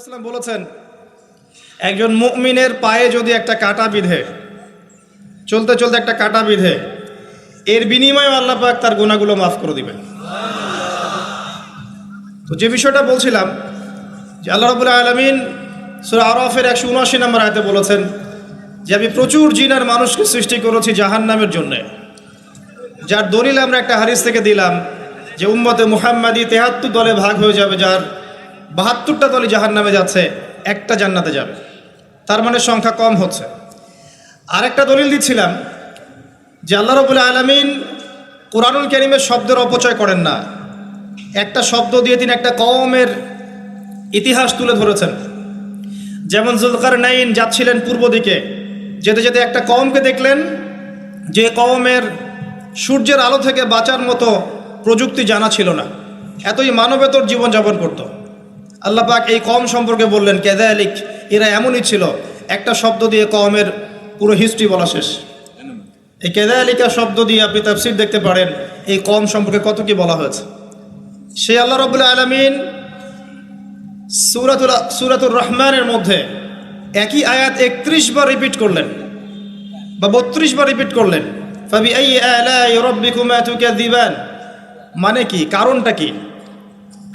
ইসলাম বলেছেন, একজন মুমিনের পায়ে যদি একটা কাঁটা বিঁধে, চলতে চলতে একটা কাঁটা বিঁধে, এর বিনিময়ে আল্লাহ পাক তার গুনাহগুলো মাফ করে দিবেন। তো যে বিষয়টা বলছিলাম যে আল্লাহ রাব্বুল আলামিন সূরা আরাফের 179 নম্বর আয়াতে বলেছেন যে আমি প্রচুর জিন আর মানুষকে সৃষ্টি করেছি জাহান্নামের জন্য, যার দলিল আমরা একটা হাদিস থেকে দিলাম যে উম্মতে মুহাম্মাদি 73 দলে ভাগ হয়ে যাবে, যার 72টা দলই জাহান্নামে যাচ্ছে, একটা জান্নাতে যাবে। তার মানে সংখ্যা কম হচ্ছে। আরেকটা দলিল দিচ্ছিলাম যে আল্লাহ রাব্বুল আলামিন কুরআনুল কারীমের শব্দের অপচয় করেন না। একটা শব্দ দিয়ে তিনি একটা কওমের ইতিহাস তুলে ধরেছেন। যেমন যুলকারনাইন যাচ্ছিলেন পূর্ব দিকে, যেতে যেতে একটা কওমকে দেখলেন যে কওমের সূর্যের আলো থেকে বাঁচার মতো প্রযুক্তি জানা ছিল না, এতই মানবেতর জীবনযাপন করত। আল্লাহ পাক এই কওম সম্পর্কে বললেন কাযালিক, এরা এমনই ছিল। একটা শব্দ দিয়ে কওমের পুরো হিস্ট্রি বলা শেষ। এই কাযালিকা শব্দ দিয়ে আপনি তাফসীর দেখতে পারেন এই কওম সম্পর্কে কত কি বলা হয়েছে। সেই আল্লাহ রাব্বুল আলামিন সূরাতুর রহমানের মধ্যে একই আয়াত 31 বার রিপিট করলেন বা 32 বার রিপিট করলেন, ফাবিআইয়ি আলাই রাব্বিকুমা তুকাযিবান। মানে কি, কারণটা কি?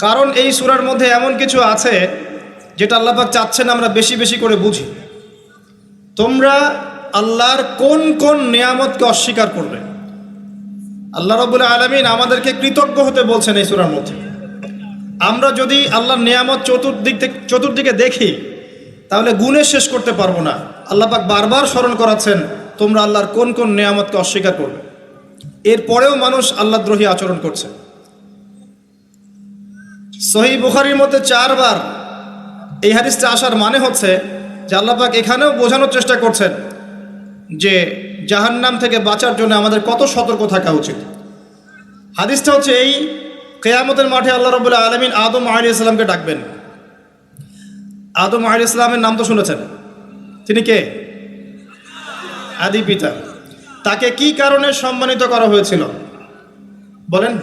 কারণ এই সূরার মধ্যে এমন কিছু আছে যেটা আল্লাহ পাক চাচ্ছেন আমরা বেশি বেশি করে বুঝি। তোমরা আল্লাহর কোন কোন নিয়ামতকে অস্বীকার করবে? আল্লাহ রাব্বুল আলামিন আমাদেরকে কৃতজ্ঞ হতে বলছেন এই সূরার মধ্যে। আমরা যদি আল্লাহর নিয়ামত চতুর্দিকে দেখি তাহলে গুণে শেষ করতে পারবো না। আল্লাহ পাক বারবার স্মরণ করাচ্ছেন তোমরা আল্লাহর কোন কোন নিয়ামতকে অস্বীকার করবে। এরপরেও মানুষ আল্লাহদ্রোহী আচরণ করছে। সহিহ বুখারীর মধ্যে 4 বার এই হাদিসটা আসার মানে হচ্ছে যে আল্লাহ পাক এখানেও বোঝানোর চেষ্টা করছেন যে জাহান্নাম থেকে বাঁচার জন্য আমাদের কত সতর্ক থাকা উচিত। হাদিসটা হচ্ছে এই, কিয়ামতের মাঠে আল্লাহ রাব্বুল আলামিন আদম আলাইহিস সালামকে ডাকবেন। আদম আলাইহিস সালামের নাম তো শুনেছেন, তিনি কে? আদি পিতা। তাকে কি কারণে সম্মানিত করা হয়েছিল বলেন?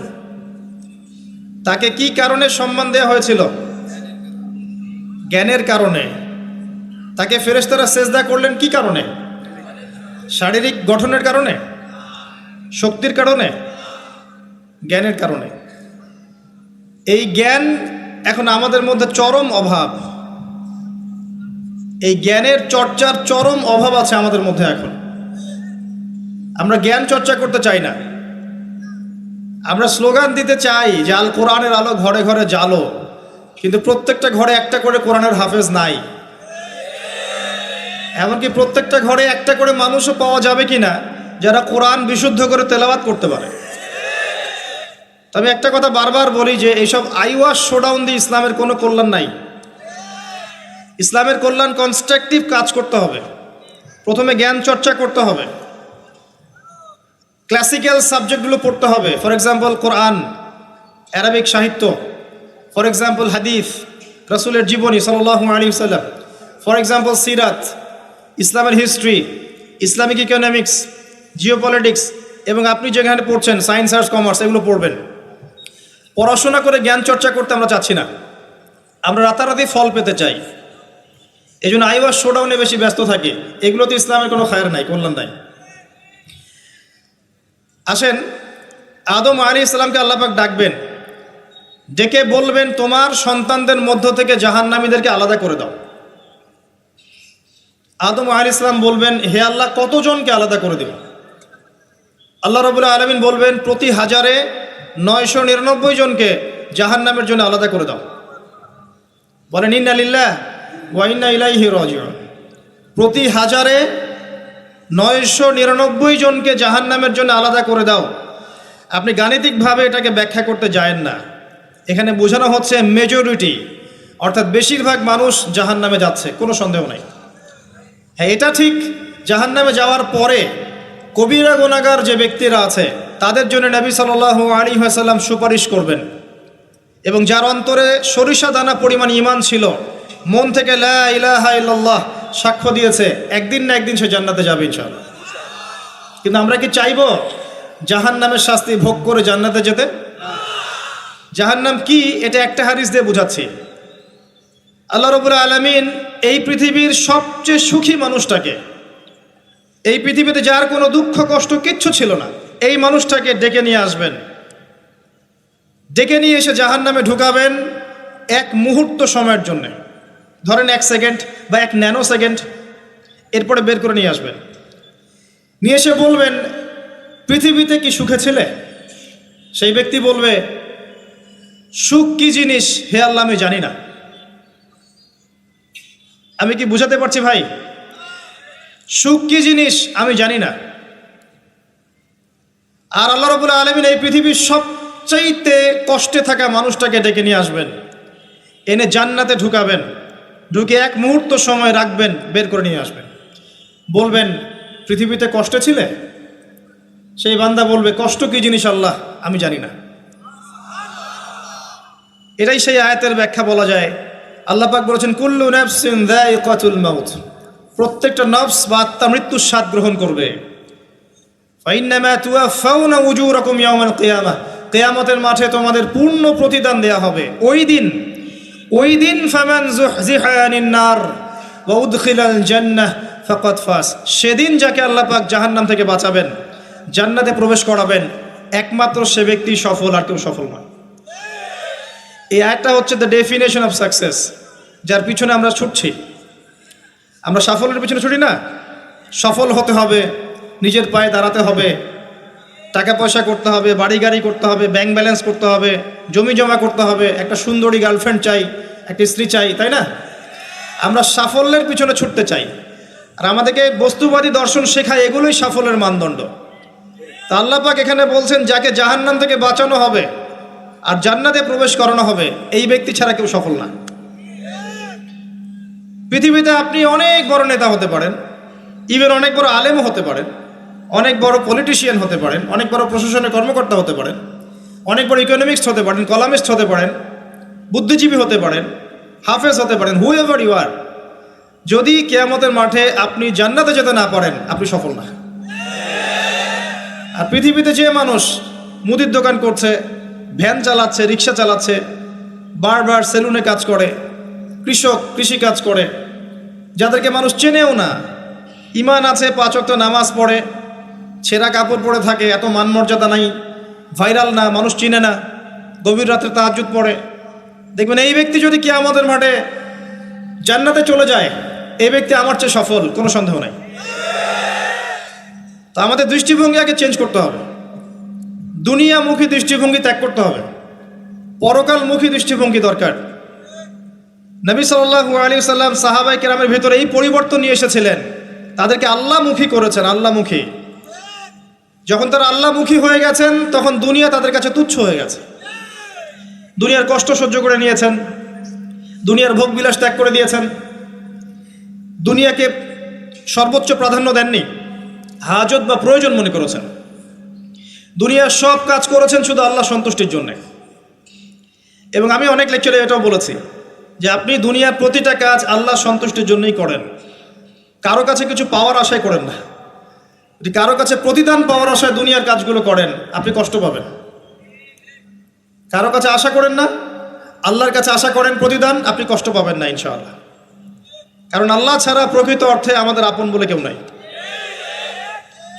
তাকে কি কারণে সম্মান দেওয়া হয়েছিল? জ্ঞানের কারণে। তাকে ফেরেশতারা সেজদা করলেন কি কারণে? শারীরিক গঠনের কারণে, শক্তির কারণে, জ্ঞানের কারণে। এই জ্ঞান এখন আমাদের মধ্যে চরম অভাব। এই জ্ঞানের চর্চার চরম অভাব আছে আমাদের মধ্যে এখন। আমরা জ্ঞান চর্চা করতে চাই না। আমরা স্লোগান দিতে চাই যে আল কোরআনের আলো ঘরে ঘরে জ্বালো, কিন্তু প্রত্যেকটা ঘরে একটা করে কোরআনের হাফেজ নাই। এমনকি প্রত্যেকটা ঘরে একটা করে মানুষও পাওয়া যাবে কিনা যারা কোরআন বিশুদ্ধ করে তেলাওয়াত করতে পারে। তবে একটা কথা বারবার বলি যে এইসব আইওয়াশ শোডাউন দিয়ে ইসলামের কোনো কল্যাণ নাই। ইসলামের কল্যাণ কনস্ট্রাকটিভ কাজ করতে হবে। প্রথমে জ্ঞান চর্চা করতে হবে, ক্লাসিক্যাল সাবজেক্টগুলো পড়তে হবে। ফর এক্সাম্পল কোরআন, অ্যারাবিক সাহিত্য, ফর এক্সাম্পল হাদিস, রাসূলের জীবনী সাল্লাল্লাহু আলাইহি ওয়াসাল্লাম, ফর এক্সাম্পল সিরাত, ইসলামের হিস্ট্রি, ইসলামিক ইকোনমিক্স, জিওপলিটিক্স, এবং আপনি যেখানে পড়ছেন সায়েন্স, আর্টস, কমার্স, এগুলো পড়বেন। পড়াশোনা করে জ্ঞান চর্চা করতে আমরা চাচ্ছি না, আমরা রাতারাতি ফল পেতে চাই। এই জন্য আইওয়াশ শোডাউনে বেশি ব্যস্ত থাকি। এগুলোতে ইসলামের কোনো খায়ের নাই, কল্যাণ নাই। আসেন, আদম আলাইহিস সালামকে আল্লাহ পাক ডাকবেন, ডেকে বলবেন তোমার সন্তানদের মধ্য থেকে জাহান্নামীদেরকে আলাদা করে দাও। আদম আলাইহিস সালাম বলবেন হে আল্লাহ কতজনকে আলাদা করে দেব? আল্লাহ রাব্বুল আলামিন বলবেন প্রতি 1000-এ 999 জনকে জাহান্নামের জন্য আলাদা করে দাও। বলেন ইন্না লিল্লাহ ওয়া ইন্না ইলাইহি রাজিউন। প্রতি 1000-এ 999 জনকে জাহান্নামের জন্য আলাদা করে দাও। আপনি গাণিতিকভাবে এটাকে ব্যাখ্যা করতে যায়েন না। এখানে বোঝানো হচ্ছে মেজরিটি, অর্থাৎ বেশিরভাগ মানুষ জাহান্নামে যাচ্ছে, কোনো সন্দেহ নাই। হ্যাঁ, এটা ঠিক, জাহান্নামে যাওয়ার পরে কবিরা গুনাহগার যে ব্যক্তিরা আছে তাদের জন্য নবী সাল্লাল্লাহু আলাইহি ওয়াসাল্লাম সুপারিশ করবেন। এবং যার অন্তরে সরিষা দানা পরিমাণ ঈমান ছিল, মন থেকে লা ইলাহা ইল্লাল্লাহ সাক্ষ্য দিয়েছে, একদিন না একদিন সে জান্নাতে যাবে ইনশাআল্লাহ। কিন্তু আমরা কি চাইবো জাহান্নামের শাস্তি ভোগ করে জান্নাতে যেতে? জাহান্নাম কি এটা একটা হাদিস দিয়ে বুঝাচ্ছি। আল্লাহ রাব্বুল আলামিন এই পৃথিবীর সবচেয়ে সুখী মানুষটাকে, এই পৃথিবীতে যার কোনো দুঃখ কষ্ট কিচ্ছু ছিল না, এই মানুষটাকে ডেকে নিয়ে আসবেন। ডেকে নিয়ে এসে জাহান্নামে ঢুকাবেন এক মুহূর্ত সময়ের জন্য, ধরেন 1 সেকেন্ড বা 1 ন্যানো সেকেন্ড। এরপরে বের করে নিয়ে আসবেন, নিয়ে এসে বলবেন, পৃথিবীতে কি সুখে ছিলে? সেই ব্যক্তি বলবে, সুখ কি জিনিস হে আল্লাহ আমি জানি না। আমি কি বুঝাতে পারছি ভাই? সুখ কি জিনিস আমি জানি না। আর আল্লাহ রাব্বুল আলামিন এই পৃথিবীর সবচাইতে কষ্টে থাকা মানুষটাকে ডেকে নিয়ে আসবেন, এনে জান্নাতে ঢুকাবেন, ঢুকে 1 মুহূর্ত সময় রাখবেন, বের করে নিয়ে আসবেন। বলবেন, পৃথিবীতে কষ্টে ছিলে? সেই বান্দা বলবে, কষ্ট কি জিনিস আল্লাহ আমি জানি না। এটাই সেই আয়াতের ব্যাখ্যা বলা যায়। আল্লাহ পাক বলেছেন, কুল্লু নাফসিন যায়িকাতুল মাউত, প্রত্যেকটা নফস বা আত্মা মৃত্যুর স্বাদ গ্রহণ করবে। ফাইন্নামা তুওয়াফাউনা উজুরাকুম ইয়াওমাল কিয়ামাহ, কিয়ামতের মাঠে তোমাদের পূর্ণ প্রতিদান দেয়া হবে। ওই দিন ফামান যুহজিহা আনিন নার ওয়া উদখিলাল জান্নাহ ফাকাদ ফাজ, সেদিন যাকে আল্লাহ পাক জাহান্নাম থেকে বাঁচাবেন, জান্নাতে প্রবেশ করাবেন, একমাত্র সে ব্যক্তি সফল, আর কেউ সফল নয়। এই আয়াতটা হচ্ছে দ্য ডেফিনেশন অফ সাকসেস, যার পিছনে আমরা ছুটছি। আমরা সাফল্যের পিছনে ছুটি না। সফল হতে হবে, নিজের পায়ে দাঁড়াতে হবে, টাকা পয়সা করতে হবে, বাড়ি গাড়ি করতে হবে, ব্যাংক ব্যালেন্স করতে হবে, জমি জমা করতে হবে, একটা সুন্দরী গার্লফ্রেন্ড চাই, একটা স্ত্রী চাই, তাই না? আমরা সাফল্যের পিছনে ছুটতে চাই, আর আমাদেরকে বস্তুবাদী দর্শন শেখায় এগুলোই সাফল্যের মানদণ্ড। তা আল্লাহ পাক এখানে বলছেন, যাকে জাহান্নাম থেকে বাঁচানো হবে আর জান্নাতে প্রবেশ করানো হবে, এই ব্যক্তি ছাড়া কেউ সফল না। পৃথিবীতে আপনি অনেক বড় নেতা হতে পারেন, ইভেন অনেক বড় আলেমও হতে পারেন, অনেক বড় পলিটিশিয়ান হতে পারেন, অনেক বড় প্রশাসনের কর্মকর্তা হতে পারেন, অনেক বড় ইকোনমিক্স হতে পারেন, কলামিস্ট হতে পারেন, বুদ্ধিজীবী হতে পারেন, হাফেজ হতে পারেন, হুএভার ইউ আর, যদি কিয়ামতের মাঠে আপনি জান্নাতে যেতে না পারেন, আপনি সফল না। আর পৃথিবীতে যে মানুষ মুদির দোকান করছে, ভ্যান চালাচ্ছে, রিক্সা চালাচ্ছে, বারবার সেলুনে কাজ করে, কৃষক কৃষি কাজ করে, যাদেরকে মানুষ চেনেও না, ইমান আছে, 5 ওয়াক্ত নামাজ পড়ে, ছেঁড়া কাপড় পরে থাকে, এত মান মর্যাদা নাই, ভাইরাল না, মানুষ চিনে না, গভীর রাত্রে তাহাজ্জুদ পড়ে, দেখবেন এই ব্যক্তি যদি কিয়ামতের মাঠে জান্নাতে চলে যায়, এই ব্যক্তি আমার চেয়ে সফল, কোনো সন্দেহ নাই। তা আমাদের দৃষ্টিভঙ্গি আগে চেঞ্জ করতে হবে, দুনিয়ামুখী দৃষ্টিভঙ্গি ত্যাগ করতে হবে, পরকালমুখী দৃষ্টিভঙ্গি দরকার। নবী সাল্লাল্লাহু আলাইহি সাল্লাম সাহাবায়ে কেরামের ভিতরে এই পরিবর্তন নিয়ে এসেছিলেন, তাদেরকে আল্লাহমুখী করেছেন, আল্লাহমুখী। যখন তারা আল্লাহমুখী হয়ে গেছেন, তখন দুনিয়া তাদের কাছে তুচ্ছ হয়ে গেছে। দুনিয়ার কষ্ট সহ্য করে নিয়েছেন, দুনিয়ার ভোগ বিলাস ত্যাগ করে দিয়েছেন, দুনিয়াকে সর্বোচ্চ প্রাধান্য দেননি, হাজত বা প্রয়োজন মনে করেছেন। দুনিয়ার সব কাজ করেছেন শুধু আল্লাহ সন্তুষ্টির জন্যে। এবং আমি অনেক লেকচারে এটাও বলেছি যে আপনি দুনিয়ার প্রতিটা কাজ আল্লাহ সন্তুষ্টির জন্যই করেন, কারো কাছে কিছু পাওয়ার আশায় করেন না। যদি কারো কাছে প্রতিদান পাওয়ার আশায় দুনিয়ার কাজগুলো করেন, আপনি কষ্ট পাবেন। কারো কাছে আশা করেন না, আল্লাহর কাছে আশা করেন প্রতিদান, আপনি কষ্ট পাবেন না ইনশাআল্লাহ। কারণ আল্লাহ ছাড়া প্রকৃত অর্থে আমাদের আপন বলে কেউ নাই।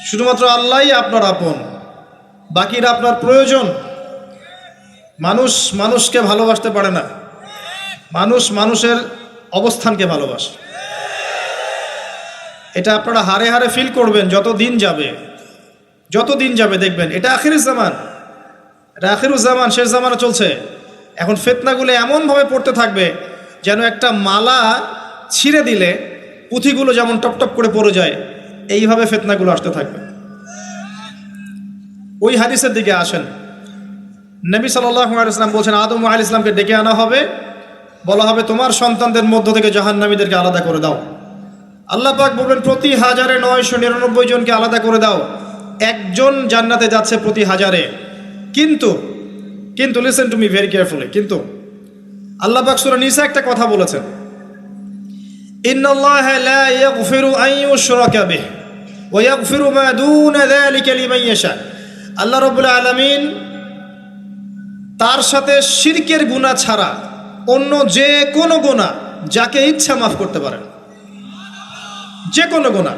শুধুমাত্র আল্লাহই আপনার আপন, বাকিরা আপনার প্রয়োজন। মানুষ মানুষকে ভালোবাসতে পারে না, মানুষ মানুষের অবস্থানকে ভালোবাসে। এটা আপনারা হারে হারে ফিল করবেন যত দিন যাবে দেখবেন এটা আখিরুজ জামান, এটা আখিরুজ জামান, শেষ জামানা চলছে। এখন ফিতনাগুলো এমনভাবে পড়তে থাকবে যেন একটা মালা ছিঁড়ে দিলে পুঁথিগুলো যেমন টপটপ করে পড়ে যায়, এইভাবে ফিতনাগুলো আসতে থাকবে। ওই হাদিসের দিকে আসেন। নবী সাল্লাল্লাহু আলাইহি ওয়াসাল্লাম বলছেন, আদম আলাইহিস সালামকে ডেকে আনা হবে, বলা হবে তোমার সন্তানদের মধ্য থেকে জাহান্নামীদেরকে আলাদা করে দাও। আল্লাহ পাক বলবেন, প্রতি 1999 জনকে আলাদা করে দাও, একজন জান্নাতে যাচ্ছে প্রতি 1000-এ। কিন্তু listen to me very carefully, কিন্তু আল্লাহ পাক সূরা নিসা একটা কথা বলেছেন, ইন্নাল্লাহা লা ইয়াগফিরু আন ইউশরাকা বিহি ওয়া ইয়াগফিরু মা দুনা যালিকা লিমান ইয়াশা। আল্লাহ রাব্বুল আলামিন তার সাথে শিরকের গুনাহ ছাড়া অন্য যে কোনো গুনাহ যাকে ইচ্ছা মাফ করতে পারেন। যে কোনো গুনাহ,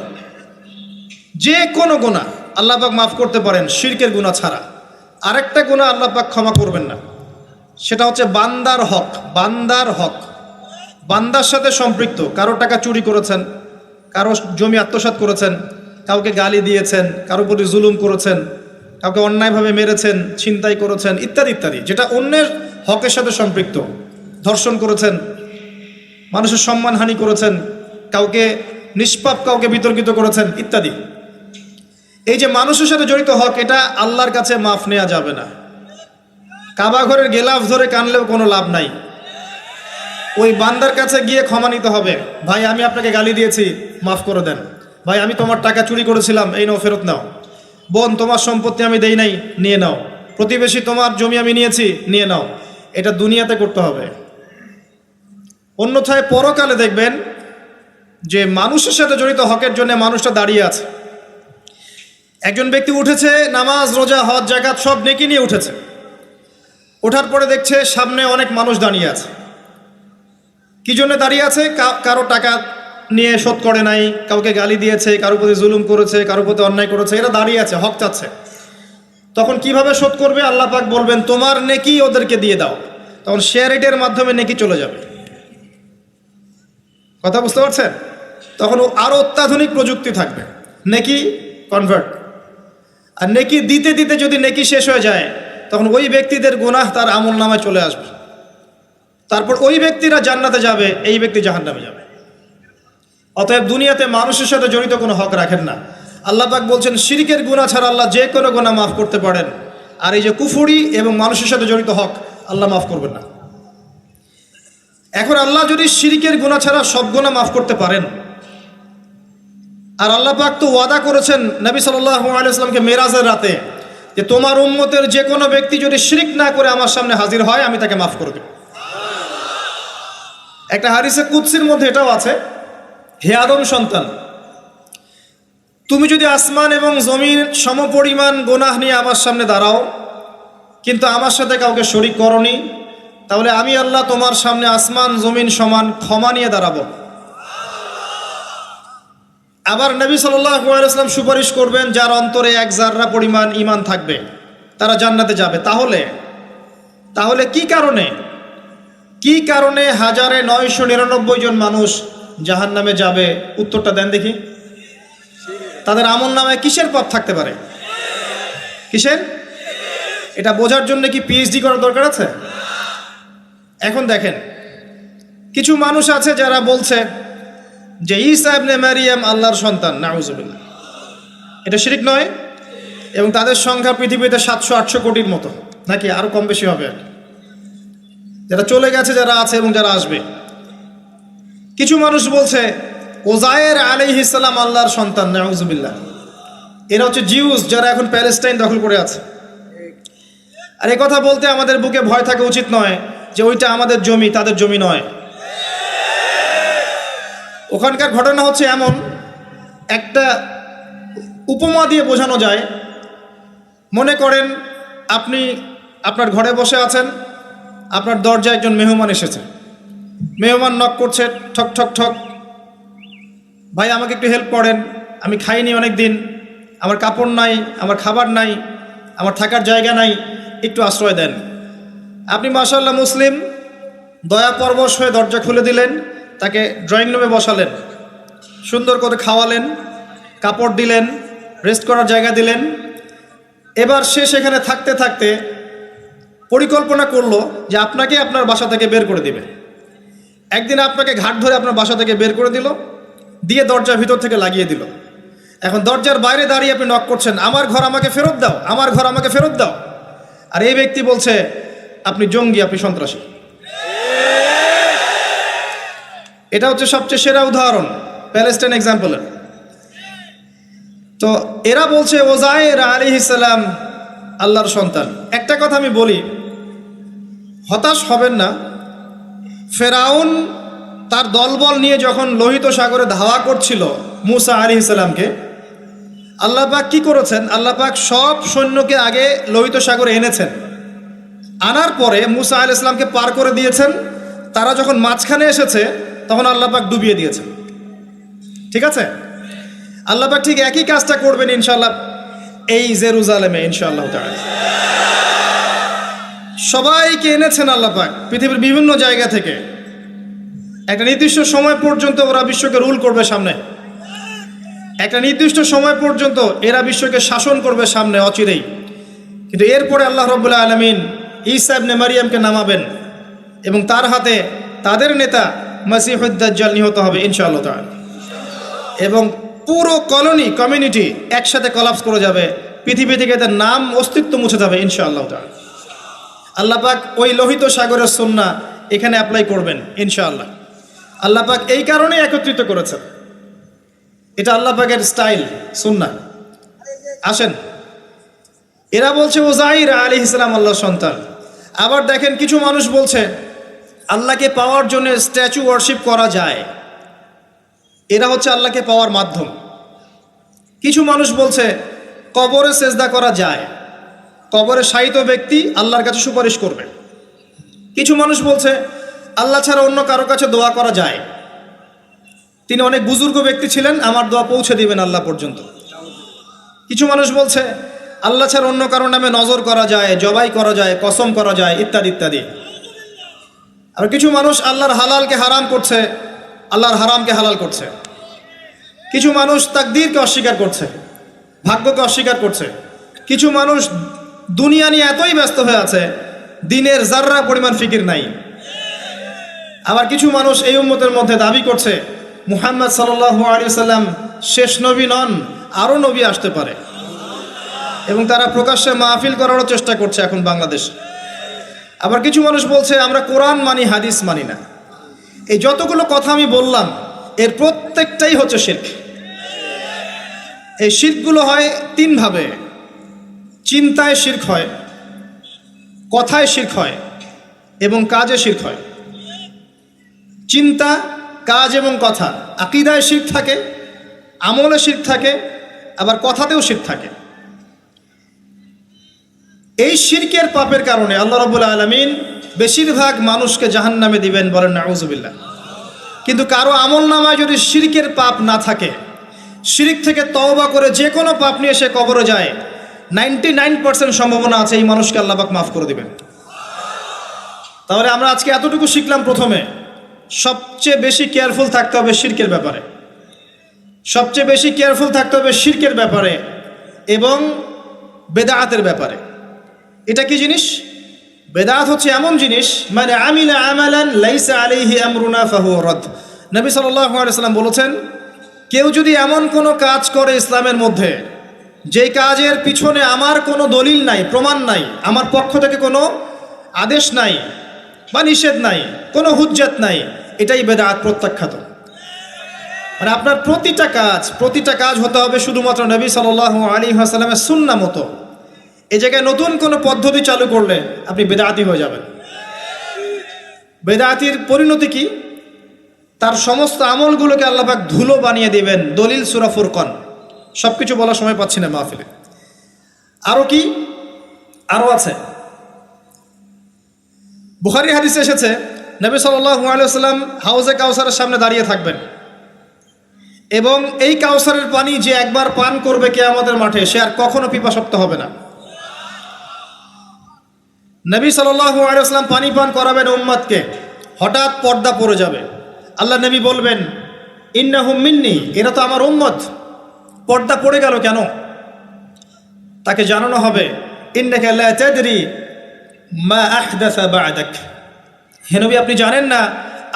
যে কোনো গুনাহ আল্লাহ পাক মাফ করতে পারেন শিরকের গুনাহ ছাড়া। আরেকটা গুনাহ আল্লাহ পাক ক্ষমা করবেন না, সেটা হচ্ছে বান্দার হক। বান্দার হক বান্দার সাথে সম্পৃক্ত, কারো টাকা চুরি করেছেন, কারো জমি আত্মসাৎ করেছেন, কাউকে গালি দিয়েছেন, কারো প্রতি জুলুম করেছেন, কাউকে অন্যায়ভাবে মেরেছেন, ছিনতাই করেছেন, ইত্যাদি ইত্যাদি, যেটা অন্যের হকের সাথে সম্পৃক্ত। ধর্ষণ করেছেন, মানুষের সম্মানহানি করেছেন, কাউকে নিষ্পাপ কাউকে বিতর্কিত করেছেন ইত্যাদি। এই যে মানুষের সাথে জড়িত হক, এটা আল্লাহর কাছে মাফ নেওয়া যাবে না। কাবা ঘরের গেলাফ ধরে কানলেও কোনো লাভ নাই। ওই বান্দার কাছে গিয়ে ক্ষমা নিতে হবে। ভাই আমি আপনাকে গালি দিয়েছি, মাফ করে দেন। ভাই আমি তোমার টাকা চুরি করেছিলাম, এই নাও ফেরত নাও। বোন তোমার সম্পত্তি আমি দেই নাই, নিয়ে নাও। প্রতিবেশী তোমার জমি আমি নিয়েছি, নিয়ে নাও। এটা দুনিয়াতে করতে হবে। অন্যথায় পরকালে দেখবেন যে মানুষের সাথে জড়িত হকের জন্য মানুষটা দাঁড়িয়ে আছে। একজন ব্যক্তি উঠেছে, নামাজ রোজা হজ জাকাত সব নেকি নিয়ে উঠেছে। ওঠার পরে দেখছে সামনে অনেক মানুষ দাঁড়িয়ে আছে। কি জন্য দাঁড়িয়ে আছে? কারো টাকা নিয়ে শোধ করে নাই, কাউকে গালি দিয়েছে, কারো প্রতি জুলুম করেছে, কারো প্রতি অন্যায় করেছে, এরা দাঁড়িয়ে আছে, হক চাচ্ছে। তখন কিভাবে শোধ করবে? আল্লাহ পাক বলবেন তোমার নেকি ওদেরকে দিয়ে দাও। তখন শেয়ার রেটের মাধ্যমে নেকি চলে যাবে। কথা বুঝতে পারছেন? তখন আরো অত্যাধুনিক প্রযুক্তি থাকবে, নেকি কনভার্ট। আর নেকি দিতে দিতে যদি নেকি শেষ হয়ে যায়, তখন ওই ব্যক্তিদের গুনাহ তার আমল নামায় চলে আসবে। তারপর ওই ব্যক্তিরা জান্নাতে যাবে, এই ব্যক্তি জাহান্নামে যাবে। অতএব দুনিয়াতে মানুষের সাথে জড়িত কোনো হক রাখেন না। আল্লাহ পাক বলছেন শিরকের গুনাহ ছাড়া আল্লাহ যে কোনো গুনাহ মাফ করতে পারেন। আর এই যে কুফরি এবং মানুষের সাথে জড়িত হক আল্লাহ মাফ করবেন না। এখন আল্লাহ যদি শিরকের গুনাহ ছাড়া সব গুনাহ মাফ করতে পারেন, আর আল্লাহ পাক তো ওয়াদা করেছেন নবী সাল্লাল্লাহু আলাইহি ওয়াসাল্লামকে মেরাজের রাতে, যে তোমার উম্মতের যে কোনো ব্যক্তি যদি শিরক না করে আমার সামনে হাজির হয়, আমি তাকে মাফ করে দেব। একটা হাদিসে কুদসির মধ্যে এটাও আছে, হে আদম সন্তান, তুমি যদি আসমান এবং জমিন সমপরিমাণ গুনাহ নিয়ে আমার সামনে দাঁড়াও, কিন্তু আমার সাথে কাউকে শরীক করনি, তাহলে আমি আল্লাহ তোমার সামনে আসমান জমিন সমান ক্ষমা নিয়ে দাঁড়াবো। আবার নবী সাল্লাল্লাহু আলাইহি ওয়াসাল্লাম সুপারিশ করবেন, যার অন্তরে এক জাররা পরিমাণ ঈমান থাকবে তারা জান্নাতে যাবে। তাহলে কি কারণে 1999 জন মানুষ জাহান্নামে যাবে? উত্তরটা দেন দেখি। তাদের আমল নামায় কিসের পাপ থাকতে পারে? কিসের? এটা বোঝার জন্য কি পিএইচডি করার দরকার আছে? এখন দেখেন, কিছু মানুষ আছে যারা বলছে যে ঈসা ইবনে মারিয়াম আল্লাহর সন্তান, নাউজুবিল্লাহ। এটা শিরক নয়? এবং তাদের সংখ্যা পৃথিবীতে 700-800 কোটির মতো, নাকি আরো কম বেশি হবে? যারা চলে গেছে, যারা আছে এবং যারা আসবে। কিছু মানুষ বলছে ওজায়ের আলাইহিস সালাম আল্লাহর সন্তান, নাউজুবিল্লাহ। এরা হচ্ছে জিউস, যারা এখন প্যালেস্টাইন দখল করে আছে। আর এই কথা বলতে আমাদের বুকে ভয় থাকা উচিত নয় যে ওইটা আমাদের জমি, তাদের জমি নয়। ওখানকার ঘটনা হচ্ছে এমন, একটা উপমা দিয়ে বোঝানো যায়। মনে করেন আপনি আপনার ঘরে বসে আছেন, আপনার দরজায় একজন মেহমান এসেছে। মেহমান নক করছে, ঠক ঠক ঠক। ভাই আমাকে একটু হেল্প করেন, আমি খাইনি অনেক দিন, আমার কাপড় নাই, আমার খাবার নাই, আমার থাকার জায়গা নাই, একটু আশ্রয় দেন। আপনি মাশাআল্লাহ মুসলিম, দয়া পরবশ হয়ে দরজা খুলে দিলেন, তাকে ড্রয়িং রুমে বসালেন, সুন্দর করে খাওয়ালেন, কাপড় দিলেন, রেস্ট করার জায়গা দিলেন। এবার সে সেখানে থাকতে থাকতে পরিকল্পনা করলো যে আপনাকে আপনার বাসা থেকে বের করে দিবে। একদিন আপনাকে ঘাট ধরে আপনার বাসা থেকে বের করে দিল, দিয়ে দরজার ভিতর থেকে লাগিয়ে দিল। এখন দরজার বাইরে দাঁড়িয়ে আপনি নক করছেন, আমার ঘর আমাকে ফেরত দাও, আমার ঘর আমাকে ফেরত দাও। আর এই ব্যক্তি বলছে আপনি জঙ্গি, আপনি সন্ত্রাসী। এটা হচ্ছে সবচেয়ে সেরা উদাহরণ প্যালেস্টাইন এক্সাম্পলের। তো এরা বলছে ওজায়ের আলাইহিস সালাম আল্লাহর সন্তান। একটা কথা আমি বলি, হতাশ হবেন না। ফেরাউন তার দলবল নিয়ে যখন লোহিত সাগরে ধাওয়া করছিল মুসা আলাইহিস সালামকে, আল্লাহ পাক কি করেছেন? আল্লাহ পাক সব সৈন্যকে আগে লোহিত সাগরে এনেছেন, আনার পরে মুসা আলাইহিস সালামকে পার করে দিয়েছেন। তারা যখন মাঝখানে এসেছে, তখন আল্লাহ পাক ডুবিয়ে দিয়েছেন। ঠিক আছে, আল্লাহ পাক ঠিক একই কাজটা করবেন ইনশাআল্লাহ এই জেরুজালেমে ইনশাআল্লাহ তাআলা। সবাইকে এনেছেন আল্লাহ পাক পৃথিবীর বিভিন্ন জায়গা থেকে। একটা নির্দিষ্ট সময় পর্যন্ত ওরা বিশ্বকে রুল করবে সামনে, একটা নির্দিষ্ট সময় পর্যন্ত এরা বিশ্বকে শাসন করবে সামনে অচিরেই। কিন্তু এরপরে আল্লাহ রাব্বুল আলামিন ঈসা ইবনে মারিয়ামকে নামাবেন এবং তার হাতে তাদের নেতা মাসিহুদ দাজ্জাল নিহত হবে ইনশাআল্লাহ তাআলা। এবং পুরো কমিউনিটি একসাথে কলাপস করে যাবে, পৃথিবী থেকে তার নাম অস্তিত্ব মুছে যাবে ইনশাআল্লাহ তাআলা। আল্লাহ পাক ওই লোহিত সাগরের সুন্নাহ এখানে অ্যাপ্লাই করবেন ইনশাআল্লাহ। আল্লাহ পাক এই কারণে একত্রিত করেছেন, এটা আল্লাহ পাকের স্টাইল সুন্নাহ। আসেন, এরা বলছে উযাইর আলাইহিস সালাম আল্লাহর সন্তান। আবার দেখেন কিছু মানুষ বলছে আল্লাহকে পাওয়ার জন্য স্ট্যাচু ওয়ার্শিপ করা যায়, এরা হচ্ছে আল্লাহকে পাওয়ার মাধ্যম। কিছু মানুষ বলছে কবরে সেজদা করা যায়, কবরে শায়িত ব্যক্তি আল্লাহর কাছে সুপারিশ করবে। কিছু মানুষ বলছে আল্লাহ ছাড়া অন্য কারো কাছে দোয়া করা যায়, তিনি অনেক বুজুর্গ ব্যক্তি ছিলেন, আমার দোয়া পৌঁছে দিবেন আল্লাহ পর্যন্ত। কিছু মানুষ বলছে আল্লাহ ছাড়া অন্য কারো নামে নজর করা যায়, জবাই করা যায়, কসম করা যায়, ইত্যাদি ইত্যাদি। আর কিছু মানুষ আল্লাহর হালালকে হারাম করছে, আল্লাহর হারামকে হালাল করছে। কিছু মানুষ তাকদীরকে অস্বীকার করছে, ভাগ্যকে অস্বীকার করছে। কিছু মানুষ দুনিয়া নিয়ে এতই ব্যস্ত হয়ে আছে দিনের জাররা পরিমাণ ফিকির নাই। আবার কিছু মানুষ এই উম্মতের মধ্যে দাবি করছে মুহাম্মদ সাল্লাল্লাহু আলাইহি ওয়াসাল্লাম শেষ নবী নন, আরও নবী আসতে পারে, এবং তারা প্রকাশ্যে মাহফিল করারও চেষ্টা করছে এখন বাংলাদেশ। আবার কিছু মানুষ বলছে আমরা কোরআন মানি, হাদিস মানি না। এই যতগুলো কথা আমি বললাম এর প্রত্যেকটাই হচ্ছে শিরক। এই শিরকগুলো হয় তিনভাবে: চিন্তায় শিরক হয়, কথায় শিরক হয় এবং কাজে শিরক হয়। চিন্তা, কাজ এবং কথা, আকীদায় শিরক থাকে, আমলে শিরক থাকে, আবার কথাতেও শিরক থাকে। এই শিরকের পাপের কারণে আল্লাহ রাব্বুল আলামিন বেশিরভাগ মানুষকে জাহান্নামে দিবেন, বলেন নাউযুবিল্লাহ। কিন্তু কারো আমল নামায় যদি শিরকের পাপ না থাকে, শিরক থেকে তওবা করে যে কোনো পাপ নিয়ে সে কবরে যায়, 99% সম্ভাবনা আছে এই মানুষকে আল্লাহ পাক মাফ করে দিবেন। তাহলে আমরা আজকে এতটুকু শিখলাম, প্রথমে সবচেয়ে বেশি কেয়ারফুল থাকতে হবে শিরকের ব্যাপারে, সবচেয়ে বেশি কেয়ারফুল থাকতে হবে শিরকের ব্যাপারে এবং বেদাআতের ব্যাপারে। এটা কি জিনিস? বেদাত হচ্ছে এমন জিনিস, মানে আমিলা আমালান লাইসা আলাইহি আমরুনা ফাহুয়া রাদ। নবী সাল্লাল্লাহু আলাইহি ওয়াসাল্লাম বলেছেন, কেউ যদি এমন কোনো কাজ করে ইসলামের মধ্যে যেই কাজের পিছনে আমার কোনো দলিল নাই, প্রমাণ নাই, আমার পক্ষ থেকে কোনো আদেশ নাই বা নিষেধ নাই, কোনো হুজ্জত নাই, এটাই বেদাত, প্রত্যাখ্যাত। মানে আপনার প্রতিটা কাজ হতে হবে শুধুমাত্র নবী সাল্লাল্লাহু আলাইহি ওয়াসাল্লামের সুন্নাহ মতো। এই জায়গায় নতুন কোনো পদ্ধতি চালু করলে আপনি বেদাতি হয়ে যাবেন। বেদাতির পরিণতি কি? তার সমস্ত আমলগুলোকে আল্লাহ পাক ধুলো বানিয়ে দিবেন। দলিল সূরা ফুরকান, সব কিছু বলার সময় পাচ্ছি না মাহফিলে। আরও কি? আরও আছে। বুখারী হাদিসে এসেছে নবী সাল্লাল্লাহু আলাইহি ওয়াসাল্লাম হাউজে কাউসারের সামনে দাঁড়িয়ে থাকবেন এবং এই কাউসারের পানি যে একবার পান করবে কিয়ামতের মাঠে, সে আর কখনো পিপাসার্ত হবে না। নবী সাল্লাল্লাহু আলাইহি ওয়াসাল্লাম পানি পান করাবেন উম্মতকে, হঠাৎ পর্দা পড়ে যাবে। আল্লাহ নবী বলবেন ইন্নাহুম মিন্নি, এরা তো আমার উম্মত। পর্দা পড়ে গেল কেন? তাকে জানানো হবে ইন্নাকা লা তাদরি মা আহদাসা বা'দাক, হে নবী আপনি জানেন না